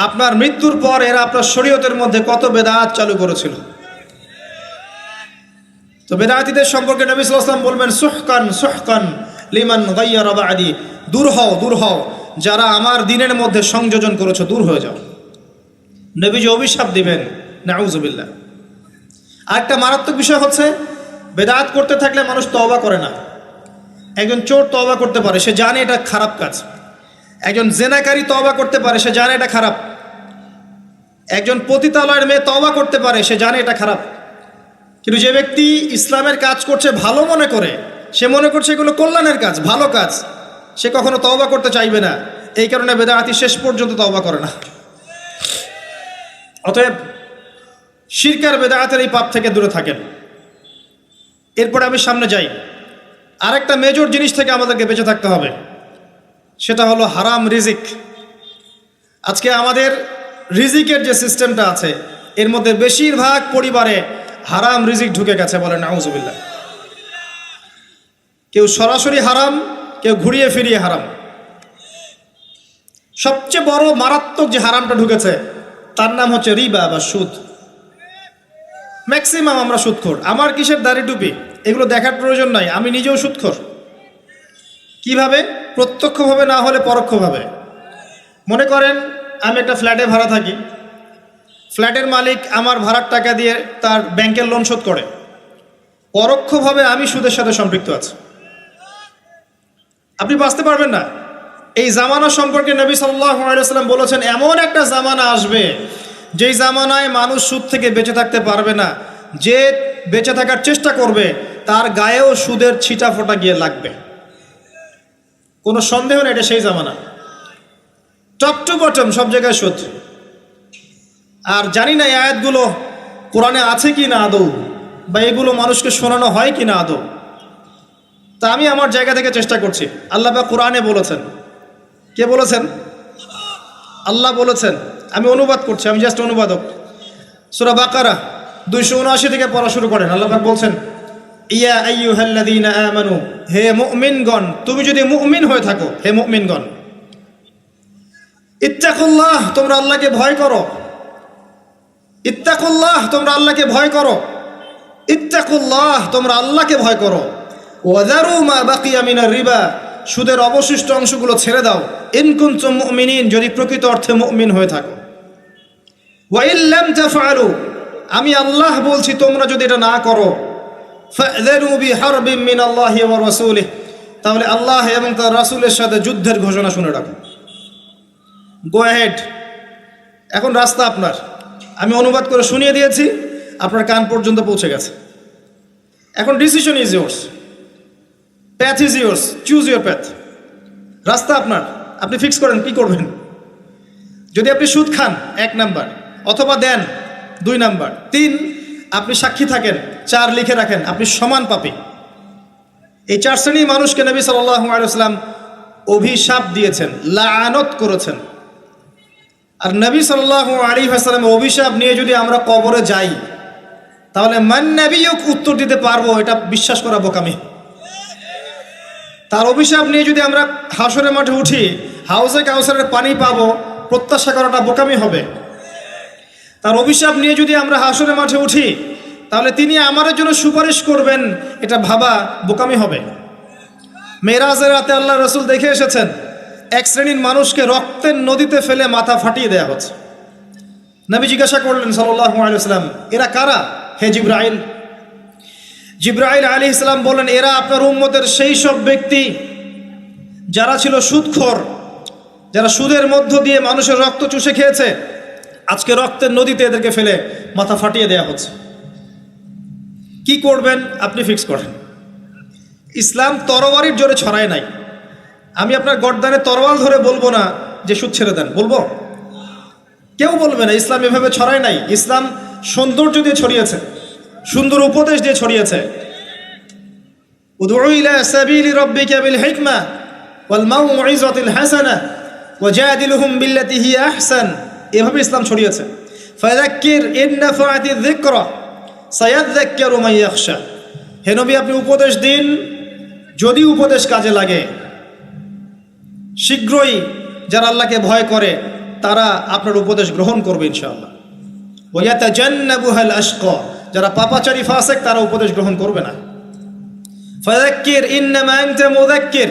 আপনার মৃত্যুর পর এরা আপনার শরীয়তের মধ্যে কত বেদাত চালু করেছিল। তো বেদাতীদের সম্পর্কে নবী সাল্লাল্লাহু আলাইহি ওয়াসাল্লাম বলবেন সুহকান সুহকান লিমান গায়্যারা বা'দি, দূর হও যারা আমার দ্বীনের মধ্যে সংযোজন করেছো, দূর হয়ে যাও। নবীজি অভিশাপ দিবেন, নাউযুবিল্লাহ। আরেকটা মারাত্মক বিষয় হচ্ছে বেদাত করতে থাকলে মানুষ তওবা করে না। একজন চোর তওবা করতে পারে, সে জানে এটা খারাপ কাজ। একজন জেনাকারী তওবা করতে পারে, সে জানে এটা খারাপ। একজন পতিতালয়ের মেয়ে তওবা করতে পারে, সে জানে এটা খারাপ। কিন্তু যে ব্যক্তি ইসলামের কাজ করছে ভালো মনে করে, সে মনে করছে এগুলো কল্যাণের কাজ, ভালো কাজ, সে কখনো তওবা করতে চাইবে না। এই কারণে বেদাতি শেষ পর্যন্ত তওবা করে না। অতএব শিরকার বেদায়াতের এই পাপ থেকে দূরে থাকেন। এরপরে আমি সামনে যাই। আরেকটা মেজর জিনিস থেকে আমাদেরকে বেঁচে থাকতে হবে, সেটা হলো হারাম রিজিক। আজকে আমাদের রিজিকের যে সিস্টেমটা আছে এর মধ্যে বেশিরভাগ পরিবারে হারাম রিজিক ঢুকে গেছে, বলেন নাউজুবিল্লাহ। কেউ সরাসরি হারাম, কেউ ঘুরিয়ে ফিরিয়ে হারাম। সবচেয়ে বড় মারাত্মক যে হারামটা ঢুকেছে তার নাম হচ্ছে রিবা বা সুদ। ম্যাক্সিমাম আমরা সুদখোর। আমার কিসের দাড়ি টুপি এগুলো দেখার প্রয়োজন নাই, আমি নিজেও সুদখোর। কিভাবে? প্রত্যক্ষভাবে না হলে পরোক্ষভাবে। মনে করেন আমি একটা ফ্ল্যাটে ভাড়া থাকি, ফ্ল্যাটের মালিক আমার ভাড়ার টাকা দিয়ে তার ব্যাংকের লোন শোধ করে, পরোক্ষভাবে আমি সুদের সাথে সম্পৃক্ত আছি। আপনি বাঁচতে পারবেন না। এই জামানা সম্পর্কে নবী সাল্লাল্লাহু আলাইহি ওয়াসাল্লাম বলেছেন, এমন একটা জামানা আসবে যেই জামানায় মানুষ সুদ থেকে বেঁচে থাকতে পারবে না। যে বেঁচে থাকার চেষ্টা করবে তার গায়েও সুদের ছিটা ফোটা গিয়ে লাগবে, কোনো সন্দেহ নেই। এটা সেই জামানা, টপ টু বটম সব জায়গায় সুদ। আর জানি না এই আয়াতগুলো কোরআনে আছে কি না আদৌ, বা এগুলো মানুষকে শোনানো হয় কি না আদৌ। তা আমি আমার জায়গা থেকে চেষ্টা করছি। আল্লাহ পাক কোরআনে বলেছেন। কে বলেছেন? আল্লাহ বলেছেন। আমি অনুবাদ করছি, আমি জাস্ট অনুবাদক। সূরা বাকারা 279 থেকে পড়া শুরু করেন। আল্লাহ পাক বলছেন, ইয়া আইয়ুহাল্লাযীনা আমানু, হে মুমিনগণ, তুমি যদি মুমিন হয়ে থাকো, হে মুমিনগণ, ইত্তাকুল্লাহ, তোমরা আল্লাহকে ভয় করো। ইত্তাকুল্লাহ, তোমরা আল্লাহকে ভয় করো। ইত্তাকুল্লাহ, তোমরা আল্লাহকে ভয় করো। ওয়াযারু মা বাকিয়া মিনার রিবা, সুদের অবশিষ্ট অংশগুলো ছেড়ে দাও। ইন কুনতুম মুমিনিন, যদি প্রকৃত অর্থে মুমিন হয়ে থাকো। ওয়া ইন লাম তাফআলু, আমি আল্লাহ বলছি তোমরা যদি এটা না করো, ফাযরু বিহারবিন মিনাল্লাহি ওয়া রাসূলিহি, তাহলে আল্লাহ এবং তার রাসূলের সাথে যুদ্ধের ঘোষণা শুনে রাখো। গো অ্যাহেড, এখন রাস্তা আপনার। আমি অনুবাদ করে শুনিয়ে দিয়েছি, আপনার কান পর্যন্ত পৌঁছে গেছে। এখন decision is yours, path is yours, choose your path. রাস্তা আপনার, আপনি ফিক্স করেন কি করবেন। যদি আপনি সুদ খান 1 নাম্বার, অথবা দেন 2 নাম্বার, 3 আপনি সাক্ষী থাকেন, 4 লিখে রাখেন, আপনি সমান পাপী। এই 4 শ্রেণীর মানুষকে নবী সাল্লাল্লাহু আলাইহি ওয়াসাল্লাম অভিশাপ দিয়েছেন, লাআনত করেছেন। আর নবী সাল্লাল্লাহু আলাইহি ওয়াসাল্লাম অভিশাপ নিয়ে যদি আমরা কবরে যাই, তাহলে মান নবিয়ুক উত্তর দিতে পারবো, এটা বিশ্বাস করা বোকামি। তার অভিশাপ নিয়ে যদি আমরা হাসরের মাঠে উঠি, হাউজে কাউসারের পানি পাবো, প্রত্যাশা করাটা বোকামি হবে। তার অভিশাপ নিয়ে যদি আমরা হাসরের মাঠে উঠি, তাহলে তিনি আমাদের জন্য সুপারিশ করবেন, এটা ভাবা বোকামি হবে। মেরাজের রাতে আল্লাহ রাসূল দেখে এসেছেন, 1 শ্রেণীর মানুষকে রক্তের নদীতে ফেলে মাথা ফাটিয়ে দেয়া হচ্ছে। নবী জিজ্ঞাসা করলেন সাল্লাল্লাহু আলাইহি ওয়াসাল্লাম, এরা কারা হে জিবরাইল? জিবরাইল আলাইহিস সালাম বলেন, এরা আপনার উম্মতের সেই সব ব্যক্তি যারা ছিল সুদখোর, যারা সুদের মধ্য দিয়ে মানুষের রক্ত চুষে খেয়েছে। আজকে রক্তের নদীতে এদেরকে ফেলে মাথা ফাটিয়ে দেয়া হচ্ছে। কি করবেন আপনি ফিক্স করেন। ইসলাম তরবারির জোরে ছড়ায় নাই। আমি আপনার গর্দানে তরোয়াল ধরে বলবো না যে সুদ ছেড়ে দেন, বলবো? কেউ বলবে না। ইসলাম এভাবে ছড়ায় নাই। ইসলাম সৌন্দর্য দিয়ে ছড়িয়েছে, সুন্দর উপদেশ দিয়ে ছড়িয়েছে। উদউ ইলা সাবিলি রাব্বিকা বিল হিকমা ওয়াল মাউইযাতিল হাসানাহ ওয়াজাদিলহুম বিল্লাতি হিয়া আহসান, এভাবে ইসলাম ছড়িয়েছে। ফাযাক্কির ইন নাফাআতি যিকরা সায়াযাক্কারু মান ইয়াখশা, হে নবী আপনি উপদেশ দিন, যদি উপদেশ কাজে লাগে শীঘ্রই যারা আল্লাহকে ভয় করে তারা আপনার উপদেশ গ্রহণ করবে ইনশাআল্লাহ। ওয়া ইয়াতাজান্নাবুহাল আশকা, যারা পাপাচারী ফাসিক তারা উপদেশ গ্রহণ করবে না। ফাযাক্কির ইন্নামা আনতা মুযাক্কির,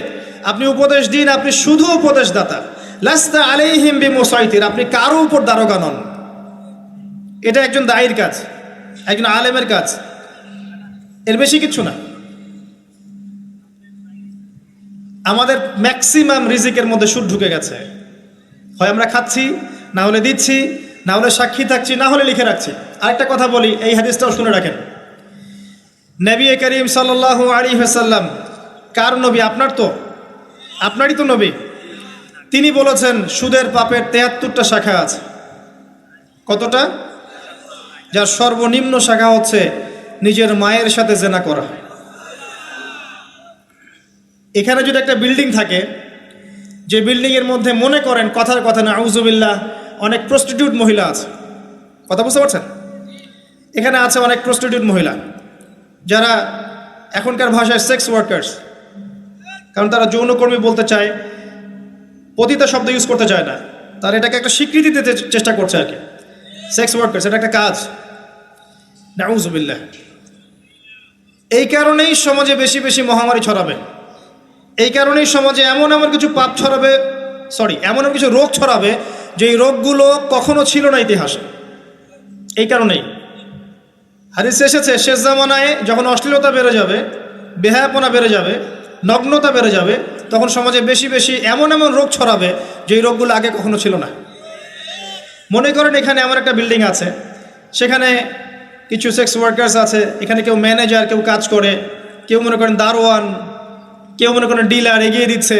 আপনি উপদেশ দিন, আপনি শুধু উপদেশদাতা। লাস্তা আলাইহিম বিমুসাইতির, আপনি কারো উপর দারোগা নন। এটা একজন দায়ীর কাজ, একজন আলেমের কাজ, এর বেশি কিছু না। আমাদের ম্যাক্সিমাম রিজিকের মধ্যে সুদ ঢুকে গেছে। হয় আমরা খাচ্ছি, না হলে দিচ্ছি, না হলে সাক্ষী থাকছি, না হলে লিখে রাখছি। আরেকটা কথা বলি, এই হাদিসটাও শুনে রাখেন। নবী করিম সাল্লাল্লাহু আলাইহি ওয়াসাল্লাম, কার নবী? আপনার তো, আপনারই তো নবী। তিনি বলেছেন সুদের পাপের 73টা শাখা আছে। কতটা? যার সর্বনিম্ন শাখা হচ্ছে নিজের মায়ের সাথে জেনা করা। এখানে যদি একটা বিল্ডিং থাকে, যে বিল্ডিংয়ের মধ্যে মনে করেন কথার কথা নাউজুবিল্লাহ অনেক প্রস্টিটিউট মহিলা আছে, কথা বুঝতে পারছেন? এখানে আছে অনেক প্রস্টিটিউট মহিলা যারা এখনকার ভাষায় সেক্স ওয়ার্কার্স, কারণ তারা যৌনকর্মী বলতে চায়, পতিতা শব্দ ইউজ করতে চায় না, তারা এটাকে একটা স্বীকৃতি দিতে চেষ্টা করছে আর কি। সেক্স ওয়ার্কার্স এটা একটা কাজ, নাউজুবিল্লাহ। এই কারণেই সমাজে বেশি বেশি মহামারী ছড়াবে, এই কারণেই সমাজে এমন কিছু পাপ ছড়াবে, এমন কিছু রোগ ছড়াবে যে এই রোগগুলো কখনো ছিল না ইতিহাসে। এই কারণেই হাদিসে এসেছে শেষ জামানায় যখন অশ্লীলতা বেড়ে যাবে, বেহায়াপনা বেড়ে যাবে, নগ্নতা বেড়ে যাবে, তখন সমাজে বেশি বেশি এমন রোগ ছড়াবে যে এই রোগগুলো আগে কখনো ছিল না। মনে করেন এখানে এমন একটা বিল্ডিং আছে, সেখানে কিছু সেক্স ওয়ার্কার্স আছে, এখানে কেউ ম্যানেজার, কেউ কাজ করে, কেউ মনে করেন দারোয়ান, কেউ মনে করেন ডিলার এগিয়ে দিচ্ছে,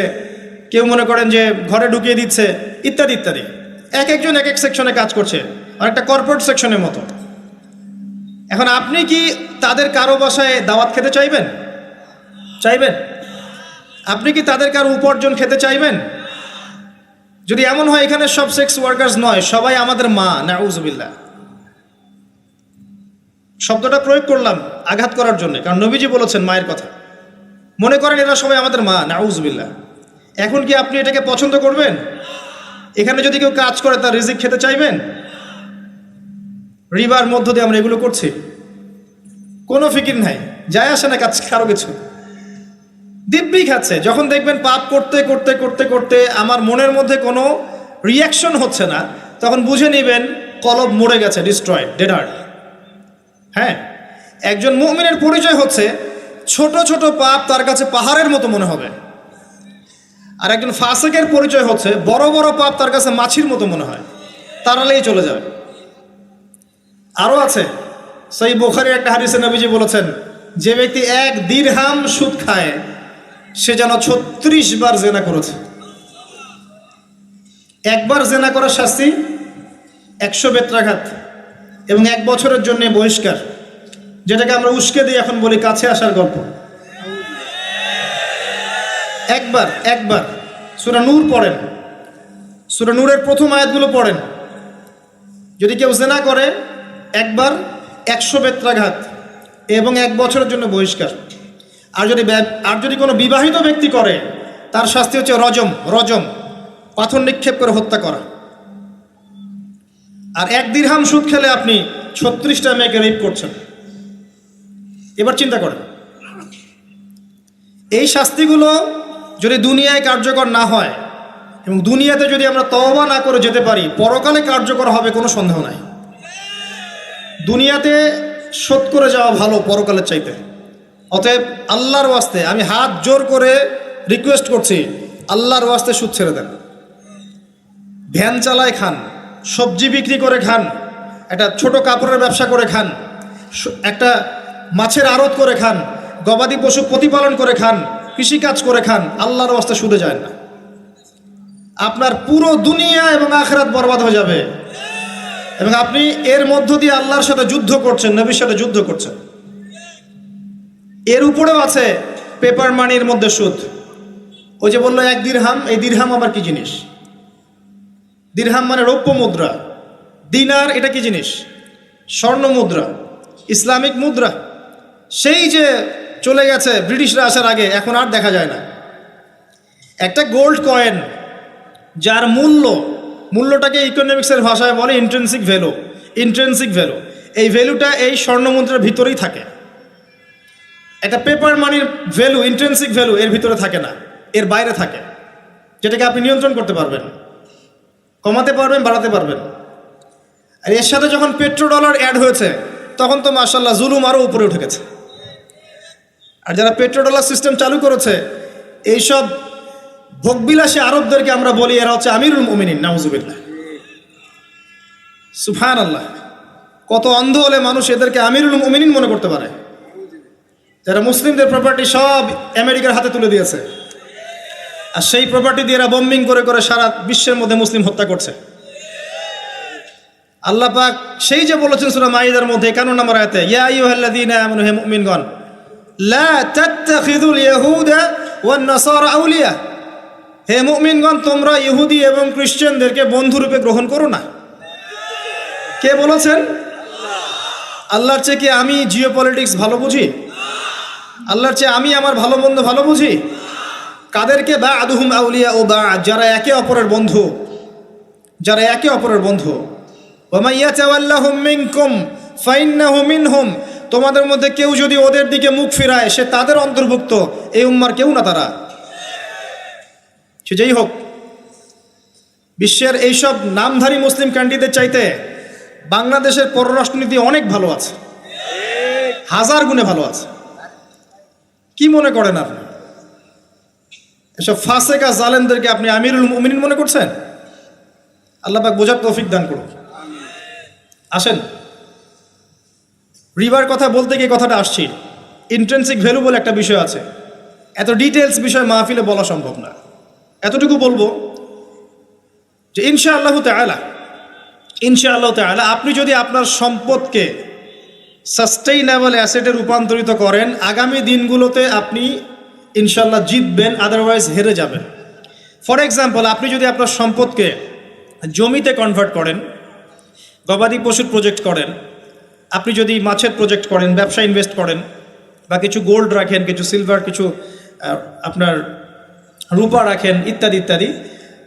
কেউ মনে করেন যে ঘরে ঢুকিয়ে দিচ্ছে, ইত্যাদি ইত্যাদি। এক একজন এক এক সেকশনে কাজ করছে, আর একটা কর্পোরেট সেকশনের মতো। এখন আপনি কি তাদের কারো বাসায় দাওয়াত খেতে চাইবেন? আপনি কি তাদের কারো উপার্জন খেতে চাইবেন? যদি এমন হয় এখানে সব সেক্স ওয়ার্কার্স নয়, সবাই আমাদের মা, নাউজুবিল্লাহ। শব্দটা প্রয়োগ করলাম আঘাত করার জন্য, কারণ নবীজি বলেছেন মায়ের কথা। মনে করেন এরা সবাই আমাদের মা, নাউজুবিল্লাহ। এখন কি আপনি এটাকে পছন্দ করবেন? এখানে যদি কেউ কাজ করে তার রিজিক খেতে চাইবেন? রিবার মধ্য দিয়ে আমরা এগুলো করছি, কোনো ফিকির নাই, যায় আসে না কাজ কারো কিছু, দিব্যি খাচ্ছে। যখন দেখবেন পাপ করতে করতে করতে করতে আমার মনের মধ্যে কোনো রিয়াকশন হচ্ছে না, তখন বুঝে নেবেন কলব মরে গেছে, ডিস্ট্রয়েড, ডেড হার্ট। হ্যাঁ, একজন মুমিনের পরিচয় হচ্ছে ছোট ছোট পাপ তার কাছে পাহাড়ের মতো মনে হবে, আর একজন ফাসিকের পরিচয় হচ্ছে বড় বড় পাপ তার কাছে মাছির মতো মনে হয়, তাড়ালেই চলে যাবে। আরও আছে, সহিহ বুখারীর একটা হাদিসে নবীজি বলেছেন, যে ব্যক্তি 1 দিরহাম সুদ খায় সে যেন 36 বার জেনা করেছে। একবার জেনা করার শাস্তি 100 বেত্রাঘাত এবং 1 বছরের জন্য বহিষ্কার, যেটাকে আমরা উস্কে দিই এখন বলি কাছে আসার গল্প। একবার সূরা নূর পড়েন, সূরা নূরের প্রথম আয়াতগুলো পড়েন। যদি কেউ জেনা করে একবার 100 বেত্রাঘাত এবং 1 বছরের জন্য বহিষ্কার। আর যদি কোনো বিবাহিত ব্যক্তি করে তার শাস্তি হচ্ছে রজম, পাথর নিক্ষেপ করে হত্যা করা। আর 1 দিরহাম সুদ খেলে আপনি 36টা মেয়েকে রেপ করছেন। এবার চিন্তা করেন, এই শাস্তিগুলো যদি দুনিয়ায় কার্যকর না হয় এবং দুনিয়াতে যদি আমরা তওবা না করে যেতে পারি, পরকালে কার্যকর হবে কোনো সন্দেহ নাই। দুনিয়াতে শোধ করে যাওয়া ভালো পরকালের চাইতে। অতএব আল্লাহর ওয়াস্তে আমি হাত জোর করে রিকোয়েস্ট করছি, আল্লাহর ওয়াস্তে সুদ ছেড়ে দেন। ভ্যান চালায় খান, সবজি বিক্রি করে খান, একটা ছোট কাপড়ের ব্যবসা করে খান, একটা মাছের আড়ত করে খান, গবাদি পশু প্রতিপালন করে খান, কৃষিকাজ করে খান, আল্লাহর ওয়াস্তে সুদে যায় না। আপনার পুরো দুনিয়া এবং আখিরাত বরবাদ হয়ে যাবে এবং আপনি এর মধ্য দিয়ে আল্লাহর সাথে যুদ্ধ করছেন, নবীর সাথে যুদ্ধ করছেন। এর উপরেও আছে পেপার মানির মধ্যে সুদ। ওই যে বললো 1 দিরহাম, এই দিরহাম আবার কি জিনিস? দিরহাম মানে রৌপ্য মুদ্রা, দিনার এটা কি জিনিস? স্বর্ণ মুদ্রা, ইসলামিক মুদ্রা। সেই যে চলে গেছে ব্রিটিশরা আসার আগে, এখন আর দেখা যায় না। একটা গোল্ড কয়েন যার মূল্যটাকে ইকোনমিক্সের ভাষায় বলে ইন্ট্রিনসিক ভ্যালু। এই ভ্যালুটা এই স্বর্ণ মুদ্রার ভিতরেই থাকে। একটা পেপার মানির ভ্যালু, ইন্ট্রিনসিক ভ্যালু এর ভিতরে থাকে না, এর বাইরে থাকে, যেটাকে আপনি নিয়ন্ত্রণ করতে পারবেন, কমাতে পারবেন, বাড়াতে পারবেন। আর এর সাথে যখন পেট্রো ডলার অ্যাড হয়েছে তখন তো মাশাআল্লাহ জুলুম আরও উপরে উঠে গেছে। আর যারা পেট্রো ডলার সিস্টেম চালু করেছে, এইসব ভোগবিলাসী আরবদেরকে আমরা বলি এরা হচ্ছে আমিরুল মুমিনিন, নাউজুবিল্লাহ, সুবহানাল্লাহ। কত অন্ধ হলে মানুষ এদেরকে আমিরুল মুমিনিন মনে করতে পারে, যারা মুসলিমদের প্রপার্টি সব আমেরিকার হাতে তুলে দিয়েছে, আর সেই প্রপার্টি দিয়ে এরা বোম্বিং করে করে সারা বিশ্বের মধ্যে মুসলিম হত্যা করছে। আল্লাহ পাক সেই যে বলেছেন সূরা মাইদার মধ্যে 51 নম্বর আয়াতে, ইয়া আইয়ুহাল্লাযীনা আমানু, হে মুমিনগণ, লা তাত্তাখিযুল ইয়াহুদা ওয়ান নাসারা আউলিয়া, হে মুমিনগণ তোমরা ইহুদি এবং খ্রিস্টানদেরকে বন্ধুরূপে গ্রহণ করো না। কে বলেছেন? আল্লাহর চেয়ে কি আমি জিওপলিটিক্স ভালো বুঝি? আল্লাহর চেয়ে আমি আমার ভালো মন্দ ভালো বুঝি? কাদেরকে? বা'দুহুম আউলিয়া ও বা'দ, যারা একে অপরের বন্ধু, যারা একে অপরের বন্ধু। ওয়া মান ইয়াতাওয়াল্লাহুম মিনকুম ফাইন্নাহু মিনহুম, তোমাদের মধ্যে কেউ যদি ওদের দিকে মুখ ফিরায় সে তাদের অন্তর্ভুক্ত, এই উম্মার কেউ না তারা। সে যেই হোক, বিশ্বের এইসব নামধারী মুসলিম কান্ট্রিদের চাইতে বাংলাদেশের পররাষ্ট্রনীতি অনেক ভালো আছে, হাজার গুণে ভালো আছে। কি মনে করেন আপনি? এসব ফাসেকা জালেমদেরকে আপনি আমিরুল মুমিনিন মনে করছেন? আল্লাহ পাক বোঝার তৌফিক দান করুন। আসেন, রিবার কথা বলতে গিয়ে কথাটা আসছি, ইন্ট্রিনসিক ভ্যালু বলে একটা বিষয় আছে। এত ডিটেলস বিষয় মাহফিলে বলা সম্ভব না। এতটুকু বলবো যে ইনশাআল্লাহু তাআলা আপনি যদি আপনার সম্পদকে সাস্টেইনেবল অ্যাসেটে রূপান্তরিত করেন, আগামী দিনগুলোতে আপনি ইনশাআল্লাহ জিতবেন, আদারওয়াইজ হেরে যাবেন। ফর এক্সাম্পল, আপনি যদি আপনার সম্পদকে জমিতে কনভার্ট করেন, গবাদি পশুর প্রজেক্ট করেন, আপনি যদি মাছের প্রজেক্ট করেন, ব্যবসা ইনভেস্ট করেন, বা কিছু গোল্ড রাখেন, কিছু সিলভার, কিছু আপনার রূপা রাখেন, ইত্যাদি ইত্যাদি,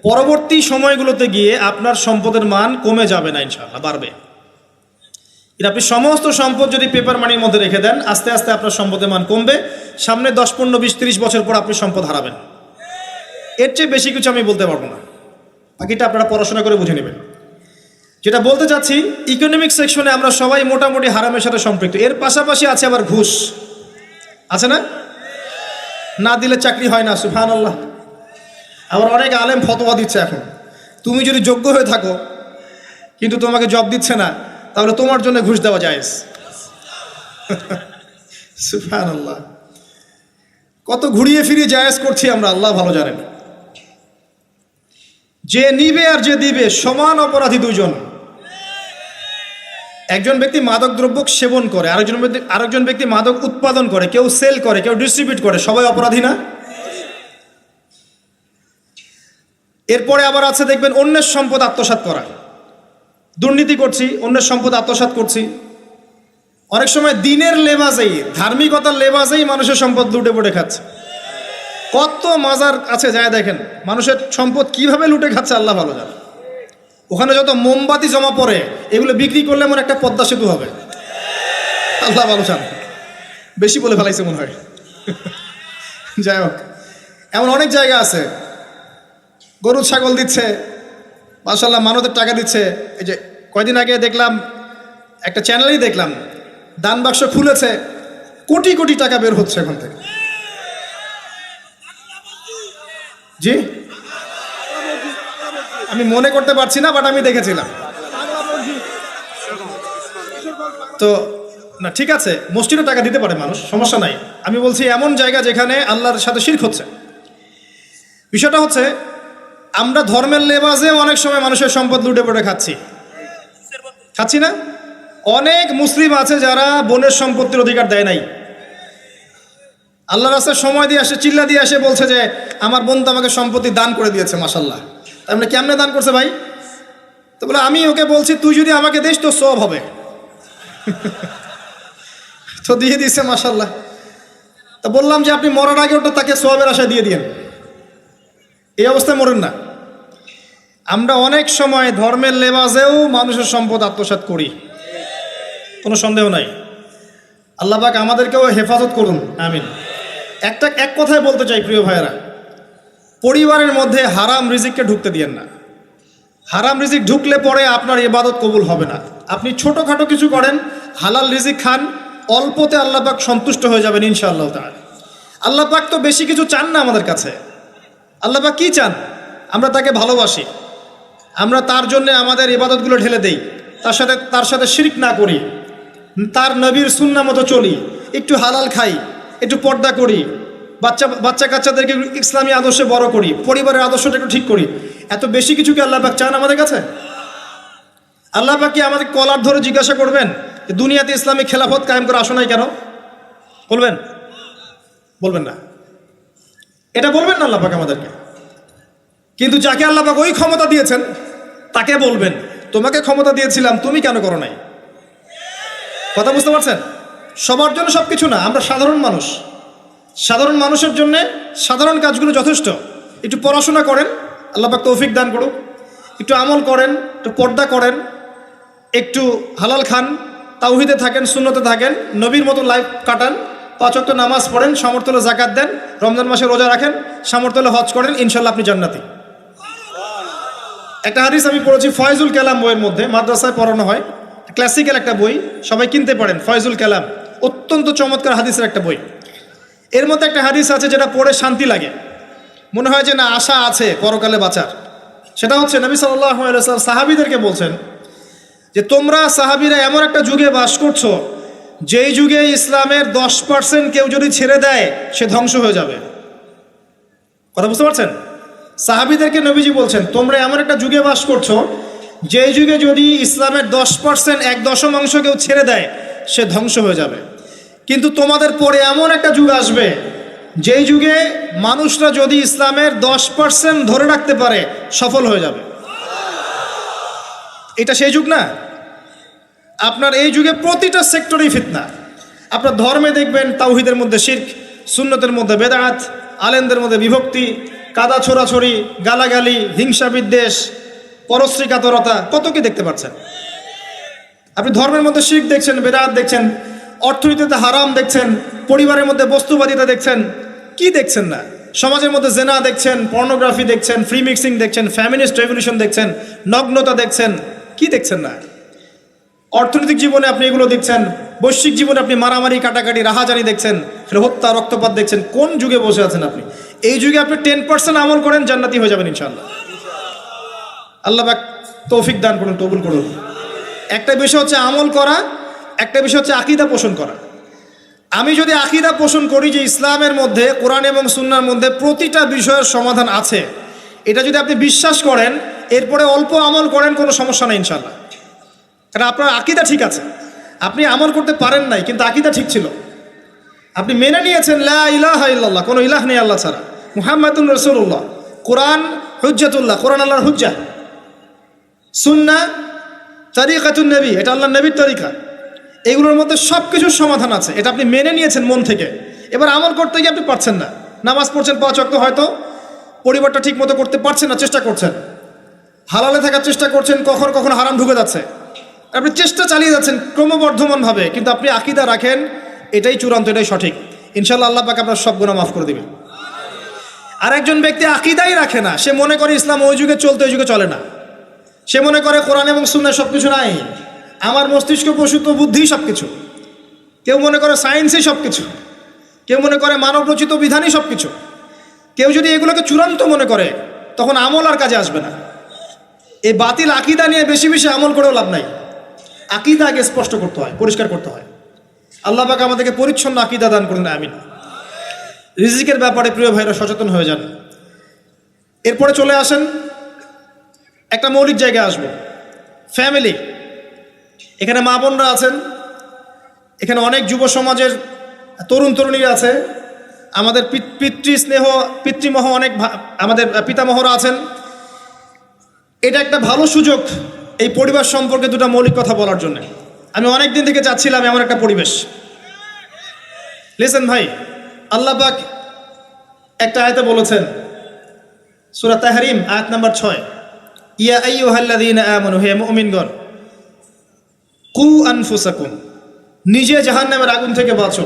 পরবর্তী সময়গুলোতে গিয়ে আপনার সম্পদের মান কমে যাবে না, ইনশাআল্লাহ বাড়বে। কিন্তু আপনি সমস্ত সম্পদ যদি পেপার মানির মধ্যে রেখে দেন, আস্তে আস্তে আপনার সম্পদের মান কমবে। সামনে 10, 15, 20, 30 বছর পর আপনি সম্পদ হারাবেন। এর চেয়ে বেশি কিছু আমি বলতে পারবো না, বাকিটা আপনারা পড়াশোনা করে বুঝে নেবেন। যেটা বলতে চাচ্ছি, ইকোনমিক সেকশনে আমরা সবাই মোটামুটি হারামের সাথে সম্পৃক্ত। এর পাশাপাশি আছে আবার ঘুষ, আছে না? না দিলে চাকরি হয় না, সুবহানাল্লাহ। আবার অনেক আলেম ফতোয়া দিচ্ছে এখন, তুমি যদি যোগ্য হয়ে থাকো কিন্তু তোমাকে জব দিচ্ছে না, তাহলে তোমার জন্য ঘুষ দেওয়া জায়েজ। সুবহানাল্লাহ, কত ঘুরিয়ে ফিরিয়ে জায়েজ করছি আমরা, আল্লাহ ভালো জানেন। যে নিবে আর যে দিবে সমান অপরাধী দুজন। একজন ব্যক্তি মাদক দ্রব্য সেবন করে, আরেকজন ব্যক্তি মাদক উৎপাদন করে, কেউ সেল করে, কেউ ডিস্ট্রিবিউট করে, সবাই অপরাধী না? এরপরে আবার আছে দেখবেন অন্যের সম্পদ আত্মসাৎ করা, দুর্নীতি করছি, অন্যের সম্পদ আত্মসাৎ করছি। অনেক সময় দিনের লেবাজেই, ধার্মিকতার লেবাজেই মানুষের সম্পদ লুটে পুটে খাচ্ছে। কত মাজার কাছে যায় দেখেন মানুষের সম্পদ কিভাবে লুটে খাচ্ছে, আল্লাহ ভালো জানে। ওখানে যত মোমবাতি জমা পড়ে, এগুলো বিক্রি করলে আমার একটা পদ্মা সেতু হবে, আল্লাহ ভালো জানে। বেশি বলে ফেলাইছে মনে হয়। যাই হোক, এমন অনেক জায়গা আছে, গরু ছাগল দিচ্ছে, মাশাআল্লাহ মানতের টাকা দিচ্ছে। এই যে কয়দিন আগে দেখলাম একটা চ্যানেলেই দেখলাম, দান বাক্স খুলেছে, কোটি কোটি টাকা বের হচ্ছে এখান থেকে। জি, আমি মনে করতে পারছি না, বাট আমি দেখেছিলাম। তো না, ঠিক আছে, মসজিদে টাকা দিতে পারে মানুষ, সমস্যা নাই। আমি বলছি এমন জায়গা যেখানে আল্লাহর সাথে শিরক হচ্ছে। বিষয়টা হচ্ছে, আমরা ধর্মের লেবাজে অনেক সময় মানুষের সম্পদ লুটে পড়ে খাচ্ছি না? অনেক মুসলিম আছে যারা বোনের সম্পত্তির অধিকার দেয় নাই। আল্লাহ রাস্তায় সময় দিয়ে আসে, চিল্লা দিয়ে আসে, বলছে যে আমার বোন তো আমাকে সম্পত্তি দান করে দিয়েছে, মাশাআল্লাহ। তার মানে কেমনে দান করছে ভাই? তো বলে আমি ওকে বলছি তুই যদি আমাকে দিস তো সওয়াব হবে। তো দিয়ে দিচ্ছে, মাশাআল্লাহ। তো বললাম যে আপনি মরার আগে ওটা তাকে সওয়াবের আশায় দিয়ে দিয়েন, এই অবস্থায় মরেন না। আমরা অনেক সময় ধর্মের লেবাজেও মানুষের সম্পদ আত্মসাৎ করি, কোনো সন্দেহ নাই। আল্লাহ পাক আমাদেরকেও হেফাজত করুন, আমিন। এক কথায় বলতে চাই প্রিয় ভাইয়েরা, পরিবারের মধ্যে হারাম রিজিককে ঢুকতে দিয়েন না। হারাম রিজিক ঢুকলে পরে আপনার ইবাদত কবুল হবে না। আপনি ছোটোখাটো কিছু করেন, হালাল রিজিক খান, অল্পতে আল্লাহ পাক সন্তুষ্ট হয়ে যাবেন ইনশাআল্লাহ তাআলা। আল্লাহ পাক তো বেশি কিছু চান না আমাদের কাছে। আল্লাহ পাক কি চান? আমরা তাকে ভালোবাসি, আমরা তার জন্য আমাদের ইবাদতগুলো ঢেলে দেই, তার সাথে শিরক না করি, তার নবীর সুন্নাহ মতো চলি, একটু হালাল খাই, একটু পর্দা করি, বাচ্চা কাচ্চাদেরকে ইসলামী আদর্শে বড় করি, পরিবারের আদর্শটা একটু ঠিক করি। এত বেশি কিছু কি আল্লাহ পাক চান আমাদের কাছে? আল্লাহ পাক কি আমাদের কলার ধরে জিজ্ঞাসা করবেন দুনিয়াতে ইসলামিক খেলাফত কায়েম করে আসো নাই কেন? বলবেন? বলবেন না। এটা বলবেন না আল্লাহ পাক আমাদেরকে। কিন্তু যাকে আল্লাহ পাক ওই ক্ষমতা দিয়েছেন তাকে বলবেন তোমাকে ক্ষমতা দিয়েছিলাম, তুমি কেন করো নাই? কথা বুঝতে পারছেন? সবার জন্য সব কিছু না, আমরা সাধারণ মানুষ। সাধারণ মানুষের জন্য সাধারণ কাজগুলো যথেষ্ট। একটু পড়াশোনা করেন, আল্লাহ পাক তৌফিক দান করুক। একটু আমল করেন, একটু পর্দা করেন, একটু হালাল খান, তাওহীদে থাকেন, সুন্নতে থাকেন, নবীর মতো লাইফ কাটান, 5 ওয়াক্ত নামাজ পড়েন, সামর্থ্য হলে যাকাত দেন, রমজান মাসে রোজা রাখেন, সামর্থ্য হলে হজ করেন, ইনশাল্লাহ আপনি জান্নাতি। একটা হাদিস আমি পড়েছি ফয়জুল কালাম বইয়ের মধ্যে, মাদ্রাসায় পড়ানো হয়, ক্লাসিক্যাল একটা বই, সবাই কিনতে পারেন। ফয়জুল কালাম অত্যন্ত চমৎকার হাদিসের একটা বই। এর মধ্যে একটা হাদিস আছে যেটা পড়ে শান্তি লাগে, মনে হয় যে না আশা আছে পরকালে বাঁচার। সেটা হচ্ছে নবী সাল্লাল্লাহু আলাইহি ওয়াসাল্লাম সাহাবীদেরকে বলছেন যে তোমরা সাহাবীরা এমন একটা যুগে বাস করছো যেই যুগে ইসলামের 10% কেউ যদি ছেড়ে দেয় সে ধ্বংস হয়ে যাবে। কথা বুঝতে পারছেন? সাহাবীদেরকে নবীজি বলছেন তোমরা এমন একটা যুগে বাস করছো যেই যুগে যদি ইসলামের 10% 1/10 কেউ ছেড়ে দেয় সে ধ্বংস হয়ে যাবে। কিন্তু তোমাদের পরে এমন একটা যুগ আসবে যেই যুগে মানুষরা যদি ইসলামের 10% ধরে রাখতে পারে সফল হয়ে যাবে। এটা সেই যুগ না? আপনার এই যুগে প্রতিটা সেক্টরেই ফিতনা। আপনার ধর্মে দেখবেন তাওহীদের মধ্যে শিরক, সুন্নতের মধ্যে বেদাত, আলেমদের মধ্যে বিভক্তি, কাদা ছোড়াছড়ি, গালাগালি, হিংসা বিদ্বেষ, পরশ্রী কাতরতা, কত কি দেখতে পাচ্ছেন। আপনি ধর্মের মধ্যে শিরক দেখছেন, বেদাত দেখছেন, অর্থনীতিতে হারাম দেখছেন, পরিবারের মধ্যে বস্তুবাদিতা দেখছেন, কি দেখছেন না? সমাজের মধ্যে জেনা দেখছেন, পর্নোগ্রাফি দেখছেন, ফ্রি মিক্সিং দেখছেন, ফ্যামিনিস্ট রেভলিউশন দেখছেন, নগ্নতা দেখছেন, কি দেখছেন না? অর্থনৈতিক জীবনে আপনি এগুলো দেখছেন, বৈশ্বিক জীবনে আপনি মারামারি, কাটাকাটি, রাহাজানি দেখছেন, হত্যা, রক্তপাত দেখছেন। কোন যুগে বসে আছেন আপনি? এই যুগে আপনি 10% আমল করেন, জান্নাতি হয়ে যাবেন ইনশাআল্লাহ। আল্লাহ পাক তৌফিক দান করুন, কবুল করুন। একটা বিষয় হচ্ছে আমল করা, একটা বিষয় হচ্ছে আকীদা পোষণ করা। আমি যদি আকীদা পোষণ করি যে ইসলামের মধ্যে, কোরআন এবং সুন্নাহর মধ্যে প্রতিটা বিষয়ের সমাধান আছে, এটা যদি আপনি বিশ্বাস করেন, এরপরে অল্প আমল করেন, কোনো সমস্যা নেই ইনশাআল্লাহ। কারণ আপনার আকীদা ঠিক আছে। আপনি আমল করতে পারেন নাই, কিন্তু আকীদা ঠিক ছিল। আপনি মেনে নিয়েছেন লা ইলাহা ইল্লাল্লাহ, কোনো ইলাহ নেই আল্লাহ ছাড়া, মুহাম্মাদুর রাসূলুল্লাহ, কোরআন হুজ্জাতুল্লাহ, কোরআন আল্লাহর হুজ্জা, সুন্নাহ তরিকাতুন নবী, এটা আল্লাহর নবীর তরিকা। এগুলোর মধ্যে সব কিছুর সমাধান আছে, এটা আপনি মেনে নিয়েছেন মন থেকে। এবার আমল করতে গিয়ে আপনি পারছেন না। নামাজ পড়ছেন 5 ওয়াক্ত, হয়তো পরিবারটা ঠিক মতো করতে পারছেন না, চেষ্টা করছেন, হালালে থাকার চেষ্টা করছেন, কখনো কখনো হারাম ঢুকে যাচ্ছে, আপনি চেষ্টা চালিয়ে যাচ্ছেন ক্রমবর্ধমানভাবে, কিন্তু আপনি আকীদা রাখেন এটাই চূড়ান্ত, এটাই সঠিক, ইনশাআল্লাহ আল্লাহ পাক আপনার সব গুনাহ মাফ করে দিবেন। আর একজন ব্যক্তি আকীদাই রাখে না, সে মনে করে ইসলাম ওই যুগে চলতে, ওই যুগে চলে না। সে মনে করে কোরআন এবং সুন্নাহ সব কিছু নাই, আমার মস্তিষ্ক প্রসূত বুদ্ধি সব কিছু। কেউ মনে করে সায়েন্সই সব কিছু, কেউ মনে করে মানব রচিত বিধানই সব কিছু। কেউ যদি এগুলোকে চূড়ান্ত মনে করে তখন আমল আর কাজে আসবে না। এই বাতিল আকীদা নিয়ে বেশি বেশি আমল করেও লাভ নাই। আকীদা আগে স্পষ্ট করতে হয়, পরিষ্কার করতে হয়। আল্লাহ পাক আমাদেরকে পরিচ্ছন্ন আকীদা দান করুন, আমিন। রিজিকের ব্যাপারে প্রিয় ভাইরা সচেতন হয়ে যান। এরপরে চলে আসেন একটা মৌলিক জায়গায় আসবো, ফ্যামিলি। এখানে মা বোনরা আছেন, এখানে অনেক যুব সমাজের তরুণ তরুণীরা আছে, আমাদের পিতৃস্নেহ পিতৃমহ অনেক আমাদের পিতামহরা আছেন। এটা একটা ভালো সুযোগ এই পরিবার সম্পর্কে দুটো মৌলিক কথা বলার জন্য। আমি অনেক দিন থেকে চাচ্ছিলাম এমন একটা পরিবেশ। লিসেন ভাই, আল্লাহ পাক একটা আয়াতে বলেছেন, সূরা তাহরিম আয়াত নাম্বার 6, ইয়া আইয়ুহাল্লাযীনা আমানু, হে মুমিনগণ, কু আনফুসাকুম, নিজে জাহান্নামের আগুন থেকে বাঁচো,